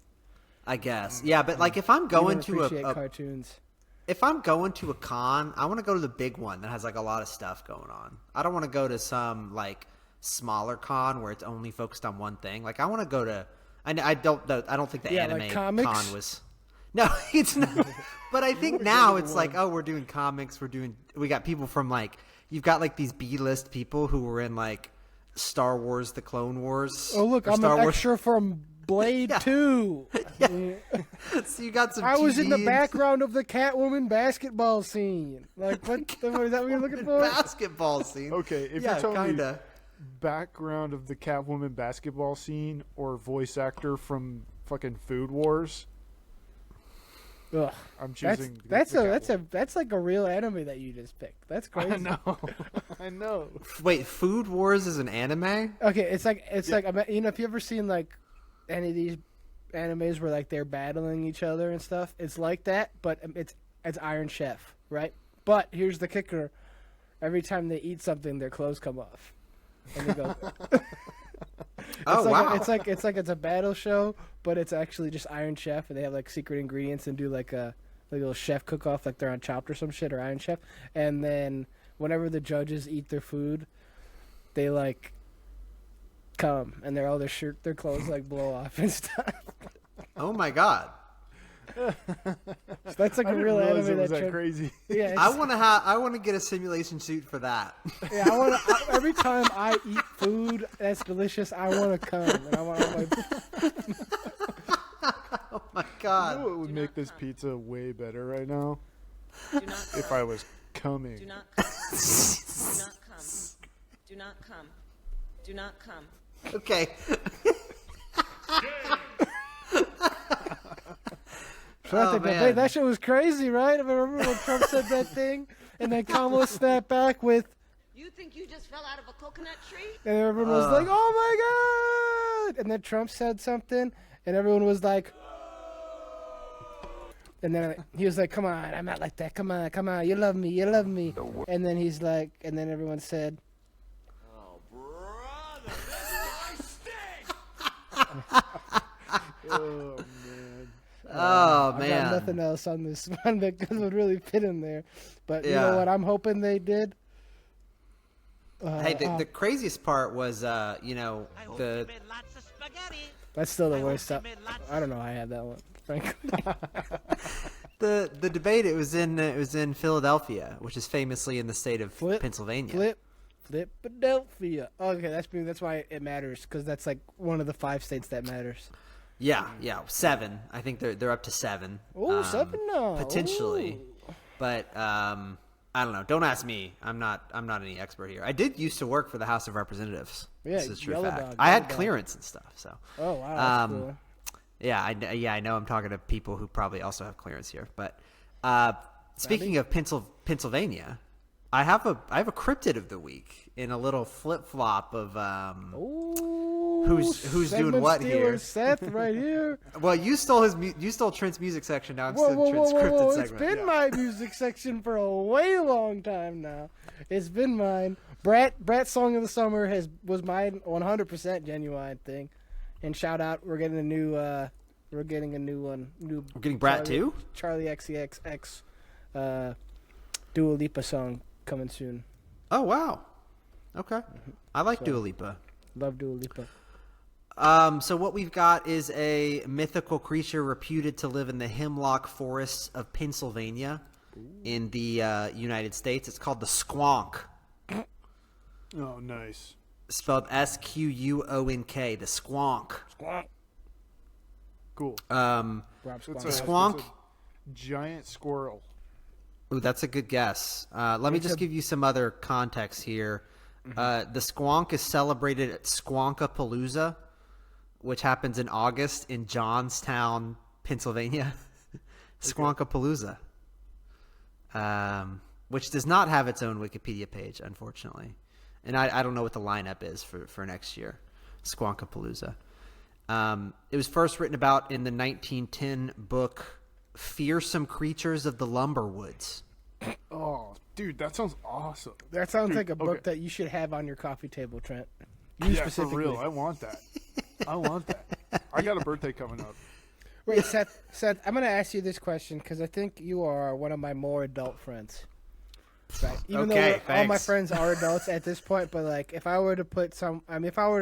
[SPEAKER 2] I guess. Yeah, but like if I'm going to
[SPEAKER 1] appreciate
[SPEAKER 2] a
[SPEAKER 1] cartoons.
[SPEAKER 2] if I'm going to a con, I want to go to the big one that has like a lot of stuff going on. I don't want to go to some like smaller con where it's only focused on one thing. Like I want to go to. I don't think the anime
[SPEAKER 1] like comics?
[SPEAKER 2] con was. No, it's not. But I think now it's like, oh, we're doing comics. We got people from like you've got like these B-list people who were in like Star Wars: The Clone Wars.
[SPEAKER 1] Oh look, I'm an extra from Blade 2.
[SPEAKER 2] Yeah. So you got some.
[SPEAKER 1] I was in the
[SPEAKER 2] TVs.
[SPEAKER 1] background of the Catwoman basketball scene. Like what? Is that what you're looking for?
[SPEAKER 2] Basketball scene.
[SPEAKER 3] Okay, if
[SPEAKER 2] Yeah,
[SPEAKER 3] you're telling
[SPEAKER 2] kinda.
[SPEAKER 3] me background of the Catwoman basketball scene or voice actor from fucking Food Wars,
[SPEAKER 1] Ugh.
[SPEAKER 3] I'm choosing.
[SPEAKER 1] That's
[SPEAKER 3] Catwoman.
[SPEAKER 1] like a real anime that you just picked. That's crazy.
[SPEAKER 3] I know. I know.
[SPEAKER 2] Wait, Food Wars is an anime?
[SPEAKER 1] Okay, it's like if you ever seen like any of these animes where like they're battling each other and stuff, it's like that, but it's Iron Chef, right? But here's the kicker: every time they eat something, their clothes come off, and they go.
[SPEAKER 2] Wow!
[SPEAKER 1] It's like it's a battle show, but it's actually just Iron Chef, and they have like secret ingredients and do like a little chef cook off, like they're on Chopped or some shit or Iron Chef, and then whenever the judges eat their food, they like come and their clothes like blow off and stuff.
[SPEAKER 2] Oh my god!
[SPEAKER 1] So that's like
[SPEAKER 3] I
[SPEAKER 1] a
[SPEAKER 3] didn't
[SPEAKER 1] real
[SPEAKER 3] realize
[SPEAKER 1] anime
[SPEAKER 3] it was
[SPEAKER 1] that
[SPEAKER 3] that crazy.
[SPEAKER 1] Yeah,
[SPEAKER 2] I want to get a simulation suit for that.
[SPEAKER 1] yeah. Every time I eat food that's delicious, I want to come, and I want like.
[SPEAKER 2] Oh my
[SPEAKER 3] You
[SPEAKER 2] god!
[SPEAKER 3] know what would make this pizza way better right now? If I was coming.
[SPEAKER 4] Do not come. Do not come. Do not come.
[SPEAKER 2] Okay. Oh, man.
[SPEAKER 1] That shit was crazy, right? I remember when Trump said that thing, and then Kamala snapped back with,
[SPEAKER 4] You think you just fell out of a coconut tree?
[SPEAKER 1] and everyone was like, "Oh my god!" And then Trump said something, and everyone was like, and then he was like, "Come on, I'm not like that. Come on, you love me. And then he's like, and then everyone said,
[SPEAKER 3] Oh man.
[SPEAKER 2] Oh
[SPEAKER 1] I
[SPEAKER 2] man!
[SPEAKER 1] got nothing else on this one that would really fit in there. But you
[SPEAKER 2] Yeah.
[SPEAKER 1] know what? I'm hoping they did.
[SPEAKER 2] Hey, the craziest part was, the
[SPEAKER 1] That's still the worst stuff. I don't know how I had that one, frankly.
[SPEAKER 2] the debate. It was in Philadelphia, which is famously in the state of Pennsylvania.
[SPEAKER 1] Philadelphia. Okay, that's why it matters, because that's like one of the 5 states that matters.
[SPEAKER 2] Yeah, 7. I think they're up to 7.
[SPEAKER 1] Oh, 7 now.
[SPEAKER 2] Potentially,
[SPEAKER 1] Ooh.
[SPEAKER 2] but I don't know. Don't ask me. I'm not any expert here. I did used to work for the House of Representatives.
[SPEAKER 1] Yeah,
[SPEAKER 2] this is a true
[SPEAKER 1] Yellow
[SPEAKER 2] fact.
[SPEAKER 1] Dog,
[SPEAKER 2] I
[SPEAKER 1] Yellow
[SPEAKER 2] had
[SPEAKER 1] Dog.
[SPEAKER 2] clearance and stuff. So
[SPEAKER 1] Oh, wow, that's cool.
[SPEAKER 2] yeah, I know. I'm talking to people who probably also have clearance here. But speaking of Pennsylvania, I have a cryptid of the week in a little flip flop of
[SPEAKER 1] Ooh,
[SPEAKER 2] who's doing what
[SPEAKER 1] Stealer
[SPEAKER 2] here.
[SPEAKER 1] Seth right here.
[SPEAKER 2] Well, you stole Trent's music section. Now I'm
[SPEAKER 1] Whoa,
[SPEAKER 2] still Trent's cryptid
[SPEAKER 1] whoa.
[SPEAKER 2] segment.
[SPEAKER 1] It's been my music section for a way long time now. It's been mine. Brat's song of the summer was mine, 100% genuine thing. And shout out, we're getting a new one.
[SPEAKER 2] We're getting Brat too?
[SPEAKER 1] Charlie XCX Dua Lipa song coming soon.
[SPEAKER 2] Oh wow. Okay. I like Dua Lipa.
[SPEAKER 1] Love Dua Lipa.
[SPEAKER 2] So what we've got is a mythical creature reputed to live in the hemlock forests of Pennsylvania in the United States. It's called the squonk,
[SPEAKER 3] Oh, nice.
[SPEAKER 2] spelled SQUONK, the squonk.
[SPEAKER 1] Squonk.
[SPEAKER 3] Cool.
[SPEAKER 1] Rob
[SPEAKER 3] It's
[SPEAKER 1] Squonk.
[SPEAKER 2] The squonk.
[SPEAKER 3] it's a giant squirrel.
[SPEAKER 2] Ooh, that's a good guess. Let me just give you some other context here. The squonk is celebrated at SKWONKAPALOOZA, which happens in August in Johnstown, Pennsylvania. SKWONKAPALOOZA. Which does not have its own Wikipedia page, unfortunately. And I don't know what the lineup is for next year. SKWONKAPALOOZA. It was first written about in the 1910 book Fearsome Creatures of the Lumberwoods.
[SPEAKER 3] Oh, dude, that sounds awesome.
[SPEAKER 1] That sounds
[SPEAKER 3] Dude,
[SPEAKER 1] like a book
[SPEAKER 3] okay.
[SPEAKER 1] that you should have on your coffee table, Trent. You
[SPEAKER 3] Yeah,
[SPEAKER 1] specifically.
[SPEAKER 3] for real. I want that. I want that. I got a birthday coming up.
[SPEAKER 1] Wait, Seth, I'm going to ask you this question because I think you are one of my more adult friends. Right. Even though all my friends are adults at this point, but like if I were to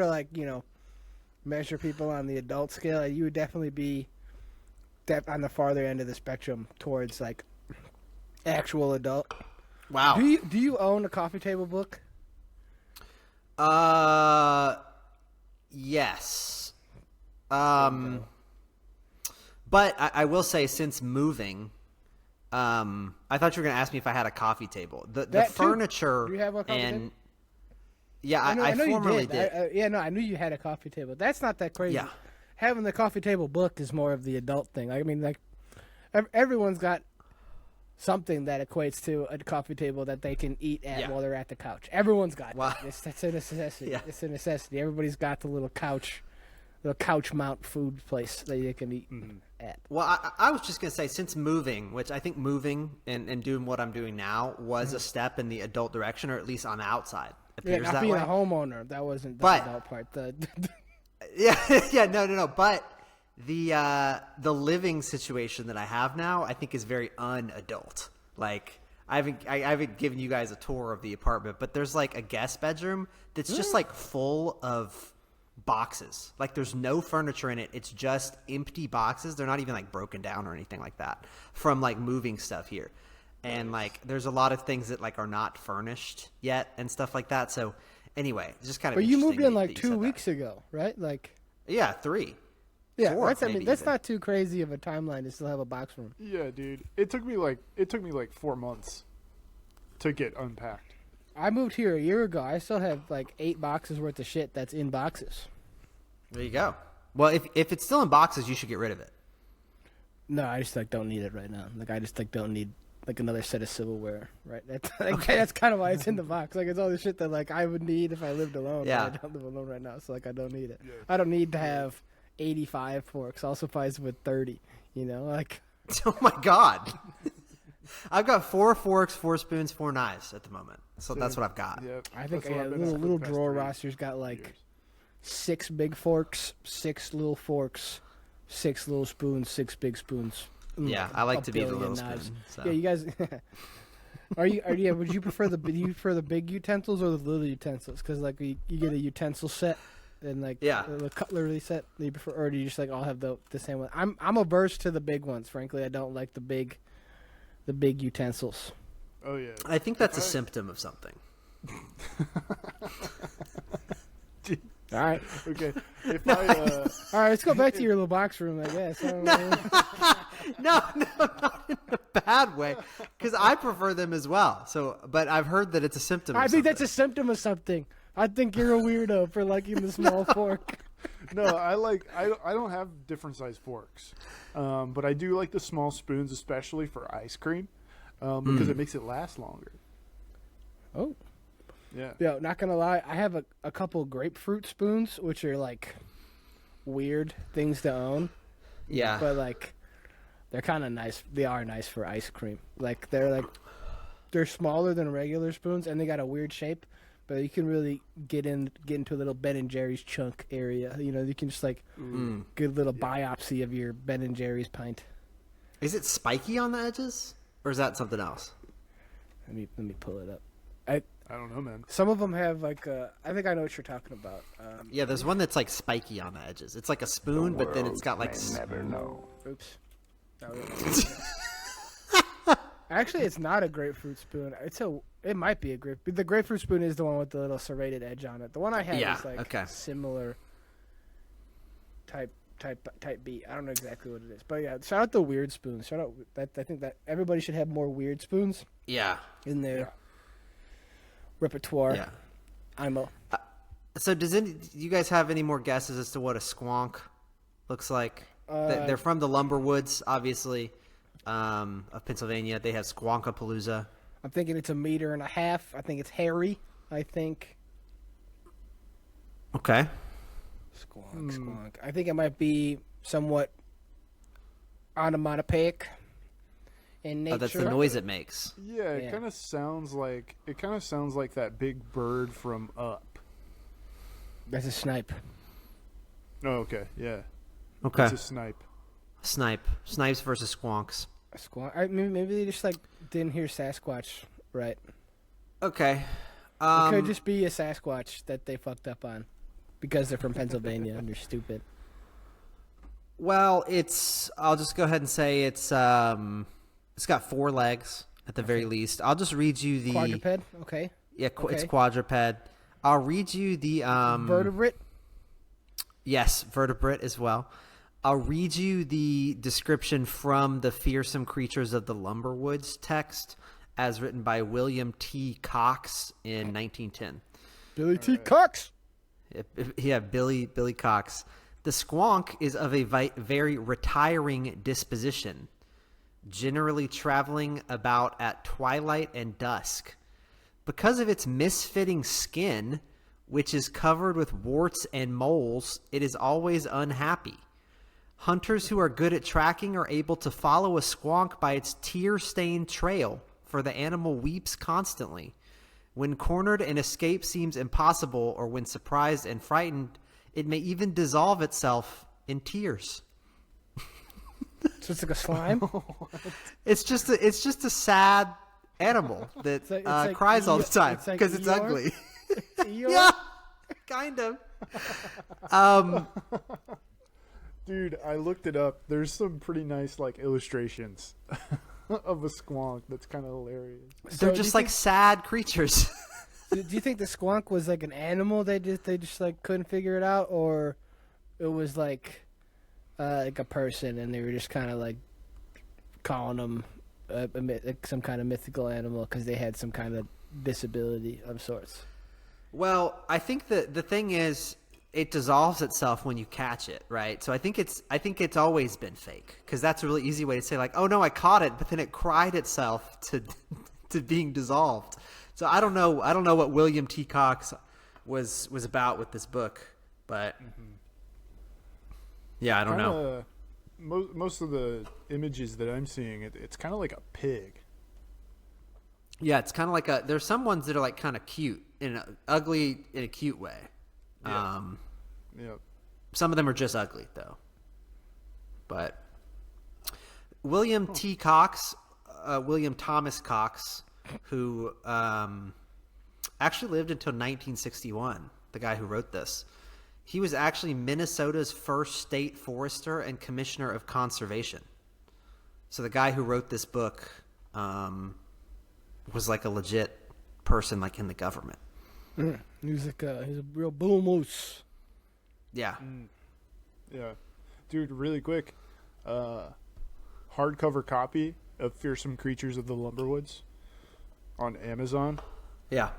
[SPEAKER 1] like, measure people on the adult scale, you would definitely be on the farther end of the spectrum towards like actual adult.
[SPEAKER 2] Wow.
[SPEAKER 1] Do you own a coffee table book?
[SPEAKER 2] Yes. But I will say, since moving, I thought you were going to ask me if I had a coffee table. The furniture.
[SPEAKER 1] Do you have a coffee table?
[SPEAKER 2] Yeah, I formerly did.
[SPEAKER 1] I knew you had a coffee table. That's not that crazy.
[SPEAKER 2] Yeah.
[SPEAKER 1] Having the coffee table book is more of the adult thing. I mean, like, everyone's got something that equates to a coffee table that they can eat at while they're at the couch. Everyone's got that. That's a necessity.
[SPEAKER 2] Yeah.
[SPEAKER 1] It's a necessity. Everybody's got the little couch mount food place that you can eat at.
[SPEAKER 2] Well, I was just going to say, since moving, which I think moving and doing what I'm doing now was a step in the adult direction, or at least on the outside. Appears
[SPEAKER 1] not being a homeowner, that wasn't the adult part.
[SPEAKER 2] No. But the living situation that I have now, I think, is very unadult. Like, I haven't given you guys a tour of the apartment, but there's like a guest bedroom that's just like full of boxes. Like, there's no furniture in it. It's just empty boxes. They're not even like broken down or anything like that from like moving stuff here. And like, there's a lot of things that like are not furnished yet and stuff like that. So anyway, it's just kind of.
[SPEAKER 1] But you moved in like 2 weeks ago, right? Like.
[SPEAKER 2] Yeah, 3.
[SPEAKER 1] Yeah,
[SPEAKER 2] 4,
[SPEAKER 1] that's not too crazy of a timeline to still have a box room.
[SPEAKER 3] Yeah, dude. It took me like 4 months to get unpacked.
[SPEAKER 1] I moved here a year ago. I still have like 8 boxes worth of shit that's in boxes.
[SPEAKER 2] There you go. Well, if it's still in boxes, you should get rid of it.
[SPEAKER 1] No, I just like don't need it right now. Like, I just like don't need like another set of silverware, right? That's kind of why it's in the box. Like, it's all the shit that like I would need if I lived alone.
[SPEAKER 2] Yeah.
[SPEAKER 1] But I don't live alone right now, so like I don't need it.
[SPEAKER 3] Yeah.
[SPEAKER 1] I don't need to have 85 forks. I'll suffice with 30. Like.
[SPEAKER 2] Oh my god. I've got 4 forks, 4 spoons, 4 knives at the moment. So that's what I've got.
[SPEAKER 3] Yep.
[SPEAKER 1] I think
[SPEAKER 3] That's what I've been
[SPEAKER 1] little
[SPEAKER 3] at for the past
[SPEAKER 1] drawer
[SPEAKER 3] 3
[SPEAKER 1] roster's got like
[SPEAKER 3] years.
[SPEAKER 1] 6 big forks, 6 little forks, 6 little spoons, 6 big spoons.
[SPEAKER 2] Yeah, I like to be the
[SPEAKER 1] billion
[SPEAKER 2] little
[SPEAKER 1] knives.
[SPEAKER 2] spoon. So.
[SPEAKER 1] Yeah, you guys. Would you prefer the big utensils or the little utensils? Because like you get a utensil set and like the cutlery set. Do you prefer, or do you just like all have the same one? I'm averse to the big ones. Frankly, I don't like the big utensils.
[SPEAKER 3] Oh yeah.
[SPEAKER 2] I think that's a symptom of something.
[SPEAKER 1] All right.
[SPEAKER 3] Okay. If
[SPEAKER 1] All right, let's go back to your little box room, I guess. I don't know.
[SPEAKER 2] No, not in a bad way, because I prefer them as well. So, but I've heard that it's a symptom.
[SPEAKER 1] I think that's a symptom of something. I think you're a weirdo for liking the small fork.
[SPEAKER 3] No, I don't have different size forks, but I do like the small spoons, especially for ice cream, because it makes it last longer.
[SPEAKER 1] Oh.
[SPEAKER 3] Yeah.
[SPEAKER 1] Yeah, not gonna lie, I have a couple grapefruit spoons, which are like weird things to own.
[SPEAKER 2] Yeah.
[SPEAKER 1] But like, they're kind of nice. They are nice for ice cream. Like they're smaller than regular spoons, and they got a weird shape. But you can really get into a little Ben and Jerry's chunk area. You can just like get a little biopsy of your Ben and Jerry's pint.
[SPEAKER 2] Is it spiky on the edges, or is that something else?
[SPEAKER 1] Let me pull it up.
[SPEAKER 3] I don't know, man.
[SPEAKER 1] Some of them have like I think I know what you're talking about.
[SPEAKER 2] Yeah, there's one that's like spiky on the edges. It's like a spoon, but then it's got like.
[SPEAKER 3] Never know.
[SPEAKER 1] Oops. Actually, it's not a grapefruit spoon. It might be a grapefruit. The grapefruit spoon is the one with the little serrated edge on it. The one I have is like similar type B. I don't know exactly what it is, but yeah. Shout out the weird spoons. Shout out that. I think that everybody should have more weird spoons.
[SPEAKER 2] Yeah.
[SPEAKER 1] In their repertoire.
[SPEAKER 2] Yeah. So do you guys have any more guesses as to what a squonk looks like? They're from the Lumberwoods, obviously, of Pennsylvania. They have SKWONKAPALOOZA.
[SPEAKER 1] I'm thinking it's 1.5 meters. I think it's hairy. I think.
[SPEAKER 2] Okay.
[SPEAKER 1] Squonk. I think it might be somewhat onomatopoeic in nature.
[SPEAKER 2] Oh, that's the noise it makes.
[SPEAKER 3] Yeah, it kind of sounds like that big bird from Up.
[SPEAKER 1] That's a snipe.
[SPEAKER 3] Oh, okay, yeah.
[SPEAKER 2] Okay.
[SPEAKER 3] It's a snipe.
[SPEAKER 2] Snipes versus squonks.
[SPEAKER 1] Maybe they just like didn't hear Sasquatch right.
[SPEAKER 2] Okay.
[SPEAKER 1] It could just be a Sasquatch that they fucked up on because they're from Pennsylvania and they're stupid.
[SPEAKER 2] Well, I'll just go ahead and say it's got 4 legs at the very least. I'll just read you the
[SPEAKER 1] Quadruped, okay.
[SPEAKER 2] Yeah,
[SPEAKER 1] Okay.
[SPEAKER 2] It's quadruped. I'll read you the
[SPEAKER 1] Vertebrate.
[SPEAKER 2] Yes, vertebrate as well. I'll read you the description from the Fearsome Creatures of the Lumberwoods text as written by William T. Cox in 1910.
[SPEAKER 1] Billy T. Cox.
[SPEAKER 2] Yeah, Billy Cox. The squonk is of a very retiring disposition, generally traveling about at twilight and dusk. Because of its misfitting skin, which is covered with warts and moles, it is always unhappy. Hunters who are good at tracking are able to follow a squonk by its tear-stained trail, for the animal weeps constantly. When cornered and escape seems impossible, or when surprised and frightened, it may even dissolve itself in tears.
[SPEAKER 1] So it's like a slime.
[SPEAKER 2] It's just a sad animal that
[SPEAKER 1] It's like
[SPEAKER 2] cries all the time
[SPEAKER 1] it's like
[SPEAKER 2] because it's
[SPEAKER 1] Eeyore?
[SPEAKER 2] ugly.
[SPEAKER 1] Eeyore?
[SPEAKER 2] Yeah, kind of.
[SPEAKER 3] Dude, I looked it up. There's some pretty nice like illustrations of a squonk. That's kind of hilarious.
[SPEAKER 2] They're just like sad creatures.
[SPEAKER 1] Do you think the squonk was like an animal they just like couldn't figure it out, or it was like a person and they were just kind of like calling them like some kind of mythical animal because they had some kind of disability of sorts?
[SPEAKER 2] Well, I think the thing is, it dissolves itself when you catch it, right? So I think it's always been fake, because that's a really easy way to say like, oh no, I caught it, but then it cried itself to being dissolved. So I don't know what William T. Cox was about with this book, but yeah, I don't know.
[SPEAKER 3] Most of the images that I'm seeing, it's kind of like a pig.
[SPEAKER 2] Yeah, it's kind of like there's some ones that are like kind of cute ugly in a cute way.
[SPEAKER 3] Yeah.
[SPEAKER 2] Some of them are just ugly though. But William T. Cox, William Thomas Cox, who actually lived until 1961, the guy who wrote this. He was actually Minnesota's first state forester and commissioner of conservation. So the guy who wrote this book was like a legit person, like in the government.
[SPEAKER 1] He's a real bull moose.
[SPEAKER 2] Yeah.
[SPEAKER 3] Yeah. Dude, really quick. Hardcover copy of Fearsome Creatures of the Lumberwoods on Amazon.
[SPEAKER 2] Yeah.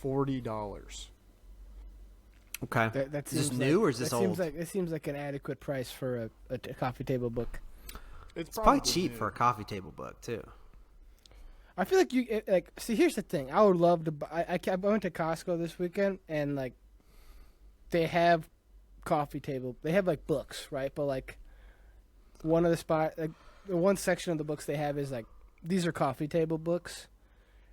[SPEAKER 3] $40.
[SPEAKER 2] Okay.
[SPEAKER 1] That
[SPEAKER 2] Is this
[SPEAKER 1] seems
[SPEAKER 2] new
[SPEAKER 1] like,
[SPEAKER 2] or is this old?
[SPEAKER 1] It seems like an adequate price for a coffee table book.
[SPEAKER 2] It's probably cheap for a coffee table book too.
[SPEAKER 1] I feel like see, here's the thing. I would love to buy. I went to Costco this weekend and like they have coffee table. They have like books, right? But like one of the one section of the books they have is like these are coffee table books.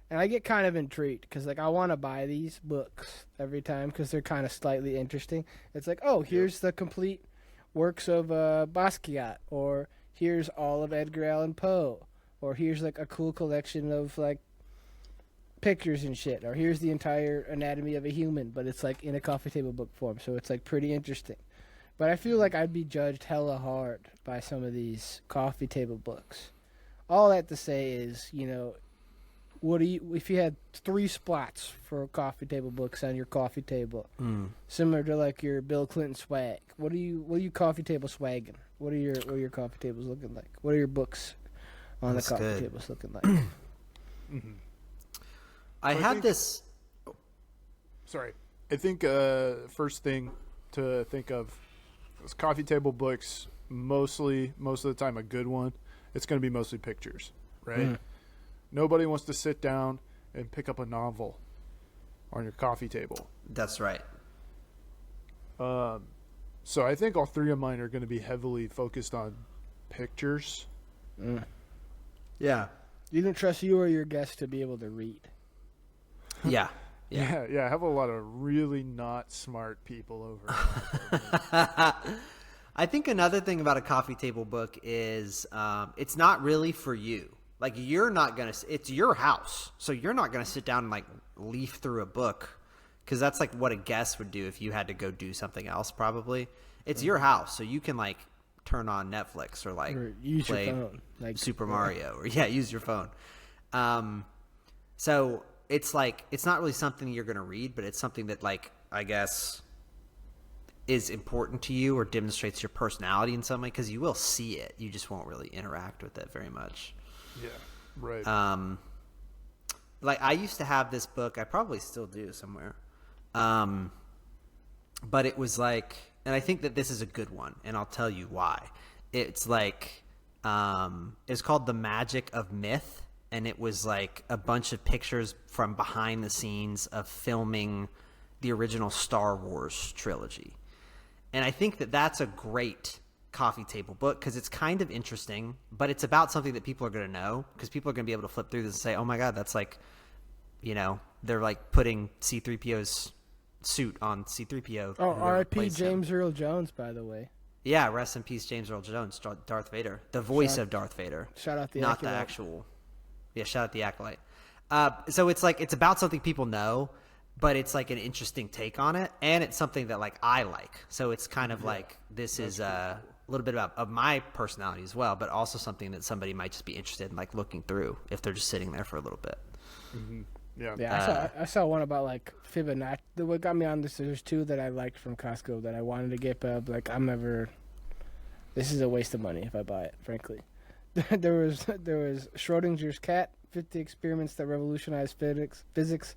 [SPEAKER 1] And I get kind of intrigued because, like, I want to buy these books every time because they're kind of slightly interesting. It's like, oh, here's the complete works of Basquiat, or here's all of Edgar Allan Poe, or here's, like, a cool collection of, like, pictures and shit, or here's the entire anatomy of a human, but it's, like, in a coffee table book form, so it's, like, pretty interesting. But I feel like I'd be judged hella hard by some of these coffee table books. All that to say is, you know, if you had 3 spots for coffee table books on your coffee table, similar to like your Bill Clinton swag, what are you coffee table swagging? What are your coffee tables looking like? What are your books on the coffee tables looking like?
[SPEAKER 2] I had this.
[SPEAKER 3] Sorry, I think first thing to think of is coffee table books. Most of the time, a good one. It's going to be mostly pictures, right? Nobody wants to sit down and pick up a novel on your coffee table.
[SPEAKER 2] That's right.
[SPEAKER 3] So I think all 3 of mine are going to be heavily focused on pictures.
[SPEAKER 2] Yeah.
[SPEAKER 1] You don't trust you or your guests to be able to read.
[SPEAKER 2] Yeah.
[SPEAKER 3] Yeah. I have a lot of really not smart people over.
[SPEAKER 2] I think another thing about a coffee table book is it's not really for you. Like, you're not going to – it's your house. So you're not going to sit down and, like, leaf through a book, because that's, like, what a guest would do if you had to go do something else probably. It's your house, so you can, like, turn on Netflix or, like,
[SPEAKER 1] use
[SPEAKER 2] play
[SPEAKER 1] your phone. Like,
[SPEAKER 2] Super Mario. Or, use your phone. So it's, like, it's not really something you're going to read, but it's something that, like, I guess – is important to you or demonstrates your personality in some way, because you will see it. You just won't really interact with it very much.
[SPEAKER 3] Yeah, right.
[SPEAKER 2] Like, I used to have this book. I probably still do somewhere. But it was like, and I think that this is a good one, and I'll tell you why. It's like, it's called The Magic of Myth, and it was like a bunch of pictures from behind the scenes of filming the original Star Wars trilogy. And I think that that's a great coffee table book, because it's kind of interesting, but it's about something that people are going to know, because people are going to be able to flip through this and say, oh my God, that's like, you know, they're like putting C-3PO's suit on C-3PO.
[SPEAKER 1] Oh, R.I.P. James Earl Jones, by the way.
[SPEAKER 2] Yeah, rest in peace, James Earl Jones, Darth Vader, the voice of Darth Vader.
[SPEAKER 1] Shout out the
[SPEAKER 2] not
[SPEAKER 1] Acolyte.
[SPEAKER 2] the actual. Yeah, shout out the Acolyte. So it's like, it's about something people know, but it's like an interesting take on it, and it's something that like I like. So it's kind of like, this is a little bit of my personality as well, but also something that somebody might just be interested in, like, looking through if they're just sitting there for a little bit.
[SPEAKER 3] Mm-hmm. Yeah.
[SPEAKER 1] Yeah, I saw one about like Fibonacci. What got me on this? There's two that I liked from Costco that I wanted to get, but like I'm never. This is a waste of money if I buy it, frankly. there was Schrodinger's cat, 50 experiments that revolutionized physics,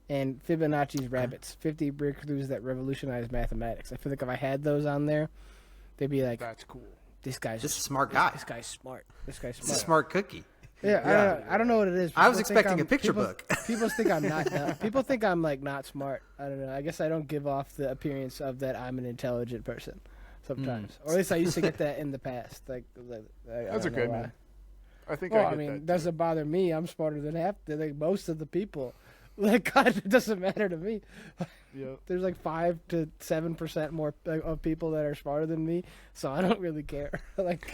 [SPEAKER 1] and Fibonacci's rabbits, 50 breakthroughs that revolutionized mathematics. I feel like if I had those on there, they'd be like,
[SPEAKER 3] That's cool.
[SPEAKER 1] This guy's
[SPEAKER 2] Just a smart guy.
[SPEAKER 1] This guy's smart. This guy's
[SPEAKER 2] It's a
[SPEAKER 1] smart.
[SPEAKER 2] smart cookie.
[SPEAKER 1] Yeah, I don't know what it is.
[SPEAKER 2] I was
[SPEAKER 1] People think
[SPEAKER 2] expecting a picture
[SPEAKER 1] people-
[SPEAKER 2] book.
[SPEAKER 1] People think I'm not dumb. People think I'm like not smart. I don't know. I guess I don't give off the appearance of that I'm an intelligent person sometimes, or at least I used to get that in the past. Like
[SPEAKER 3] That's okay, man. I think
[SPEAKER 1] Well,
[SPEAKER 3] I
[SPEAKER 1] I
[SPEAKER 3] get
[SPEAKER 1] mean,
[SPEAKER 3] that.
[SPEAKER 1] doesn't bother me. I'm smarter than like most of the people. Like, God, it doesn't matter to me.
[SPEAKER 3] Yep.
[SPEAKER 1] There's like 5 to 7% more of people that are smarter than me, so I don't really care. Like,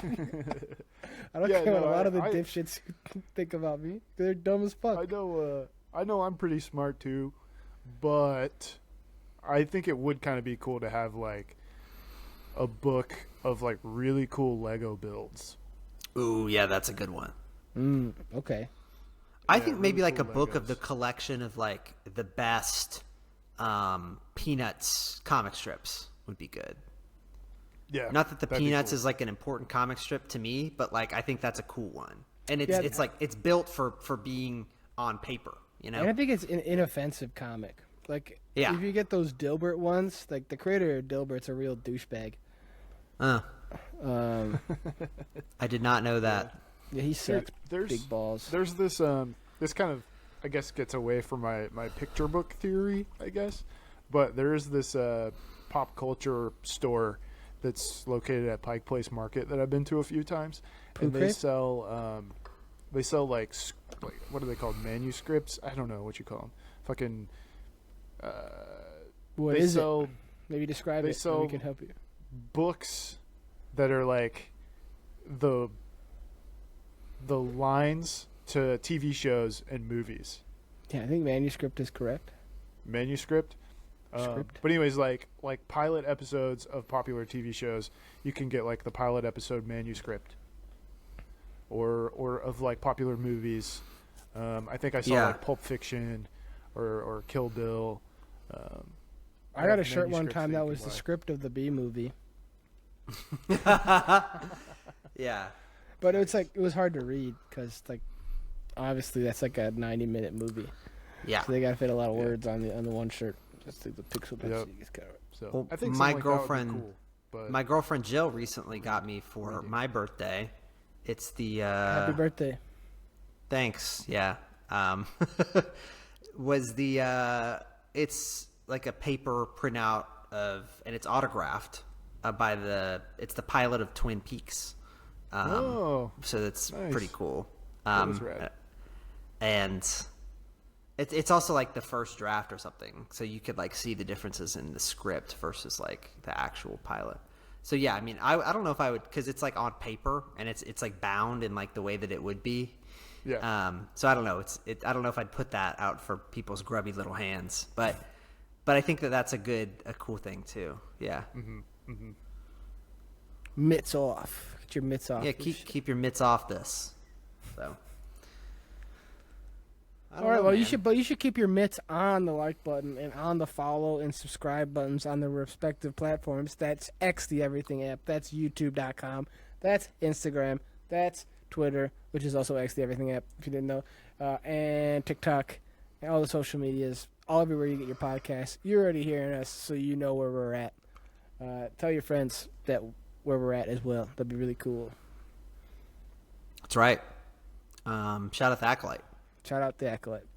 [SPEAKER 1] I don't care what a lot of the dipshits think about me. They're dumb as fuck.
[SPEAKER 3] I know I'm pretty smart too, but I think it would kind of be cool to have like a book of like really cool Lego builds.
[SPEAKER 2] Ooh, yeah, that's a good one.
[SPEAKER 1] Okay.
[SPEAKER 2] I
[SPEAKER 3] Yeah,
[SPEAKER 2] think maybe
[SPEAKER 3] really
[SPEAKER 2] like a
[SPEAKER 3] cool
[SPEAKER 2] book of
[SPEAKER 3] Legos.
[SPEAKER 2] the collection of like the best Peanuts comic strips would be good.
[SPEAKER 3] Yeah.
[SPEAKER 2] Not that the
[SPEAKER 3] that'd be
[SPEAKER 2] Peanuts
[SPEAKER 3] cool.
[SPEAKER 2] is like an important comic strip to me, but like I think that's a cool one. And
[SPEAKER 1] Yeah.
[SPEAKER 2] it's like it's built for being on paper, you know?
[SPEAKER 1] And I think it's an inoffensive comic. Like,
[SPEAKER 2] Yeah.
[SPEAKER 1] if you get those Dilbert ones, like the creator of Dilbert's a real douchebag.
[SPEAKER 2] I did not know that.
[SPEAKER 1] Yeah, he sucks.
[SPEAKER 3] There's
[SPEAKER 1] Big balls.
[SPEAKER 3] There's this this kind of, I guess, gets away from my picture book theory, I guess. But there is this pop culture store that's located at Pike Place Market that I've been to a few times, and
[SPEAKER 1] Okay.
[SPEAKER 3] they sell like what are they called, manuscripts? I don't know what you call them. Fucking.
[SPEAKER 1] What
[SPEAKER 3] they
[SPEAKER 1] is
[SPEAKER 3] sell
[SPEAKER 1] it? Maybe describe
[SPEAKER 3] they
[SPEAKER 1] it so we
[SPEAKER 3] sell-
[SPEAKER 1] can help you.
[SPEAKER 3] books that are like the lines to TV shows and movies.
[SPEAKER 1] Yeah, I think manuscript is correct.
[SPEAKER 3] Manuscript.
[SPEAKER 1] Script.
[SPEAKER 3] But anyways, like pilot episodes of popular TV shows, you can get like the pilot episode manuscript, or of like popular movies. I think I saw
[SPEAKER 2] Yeah.
[SPEAKER 3] like Pulp Fiction, or Kill Bill.
[SPEAKER 1] I got a
[SPEAKER 3] have
[SPEAKER 1] shirt one
[SPEAKER 3] manuscripts
[SPEAKER 1] time
[SPEAKER 3] that
[SPEAKER 1] that
[SPEAKER 3] you
[SPEAKER 1] was
[SPEAKER 3] can
[SPEAKER 1] the
[SPEAKER 3] buy.
[SPEAKER 1] script of the B movie,
[SPEAKER 2] Yeah.
[SPEAKER 1] but it's like it was hard to read because like obviously that's like a 90-minute movie,
[SPEAKER 2] Yeah.
[SPEAKER 1] so they got to fit a lot of words on the one shirt. Just the pixel
[SPEAKER 3] Yep.
[SPEAKER 1] density is kind of.
[SPEAKER 3] So
[SPEAKER 2] Well,
[SPEAKER 3] I think
[SPEAKER 2] my
[SPEAKER 3] something like that would be
[SPEAKER 2] girlfriend-
[SPEAKER 3] cool, but
[SPEAKER 2] My girlfriend Jill recently got me for my birthday. It's the
[SPEAKER 1] Happy birthday!
[SPEAKER 2] Thanks. Yeah. Was the it's like a paper printout of, and it's autographed by it's the pilot of Twin Peaks.
[SPEAKER 3] Oh,
[SPEAKER 2] So that's
[SPEAKER 3] nice.
[SPEAKER 2] pretty cool.
[SPEAKER 3] That is rad.
[SPEAKER 2] And It's also like the first draft or something, so you could like see the differences in the script versus like the actual pilot. So yeah, I mean, I don't know if I would, because it's like on paper and it's like bound in like the way that it would be.
[SPEAKER 3] Yeah.
[SPEAKER 2] So I don't know. I don't know if I'd put that out for people's grubby little hands, but I think that's a cool thing too. Yeah.
[SPEAKER 1] Mitts off. Get your mitts off.
[SPEAKER 2] Yeah. Keep your mitts off this. So.
[SPEAKER 1] All right. Well, you should keep your mitts on the like button and on the follow and subscribe buttons on the respective platforms. That's X the Everything app. That's YouTube.com. That's Instagram. That's Twitter, which is also X the Everything app, if you didn't know, and TikTok, and all the social medias, all everywhere you get your podcasts. You're already hearing us, so you know where we're at. Tell your friends that where we're at as well. That'd be really cool.
[SPEAKER 2] That's right. Shout out to Acolyte.
[SPEAKER 1] Shout out to Acolyte.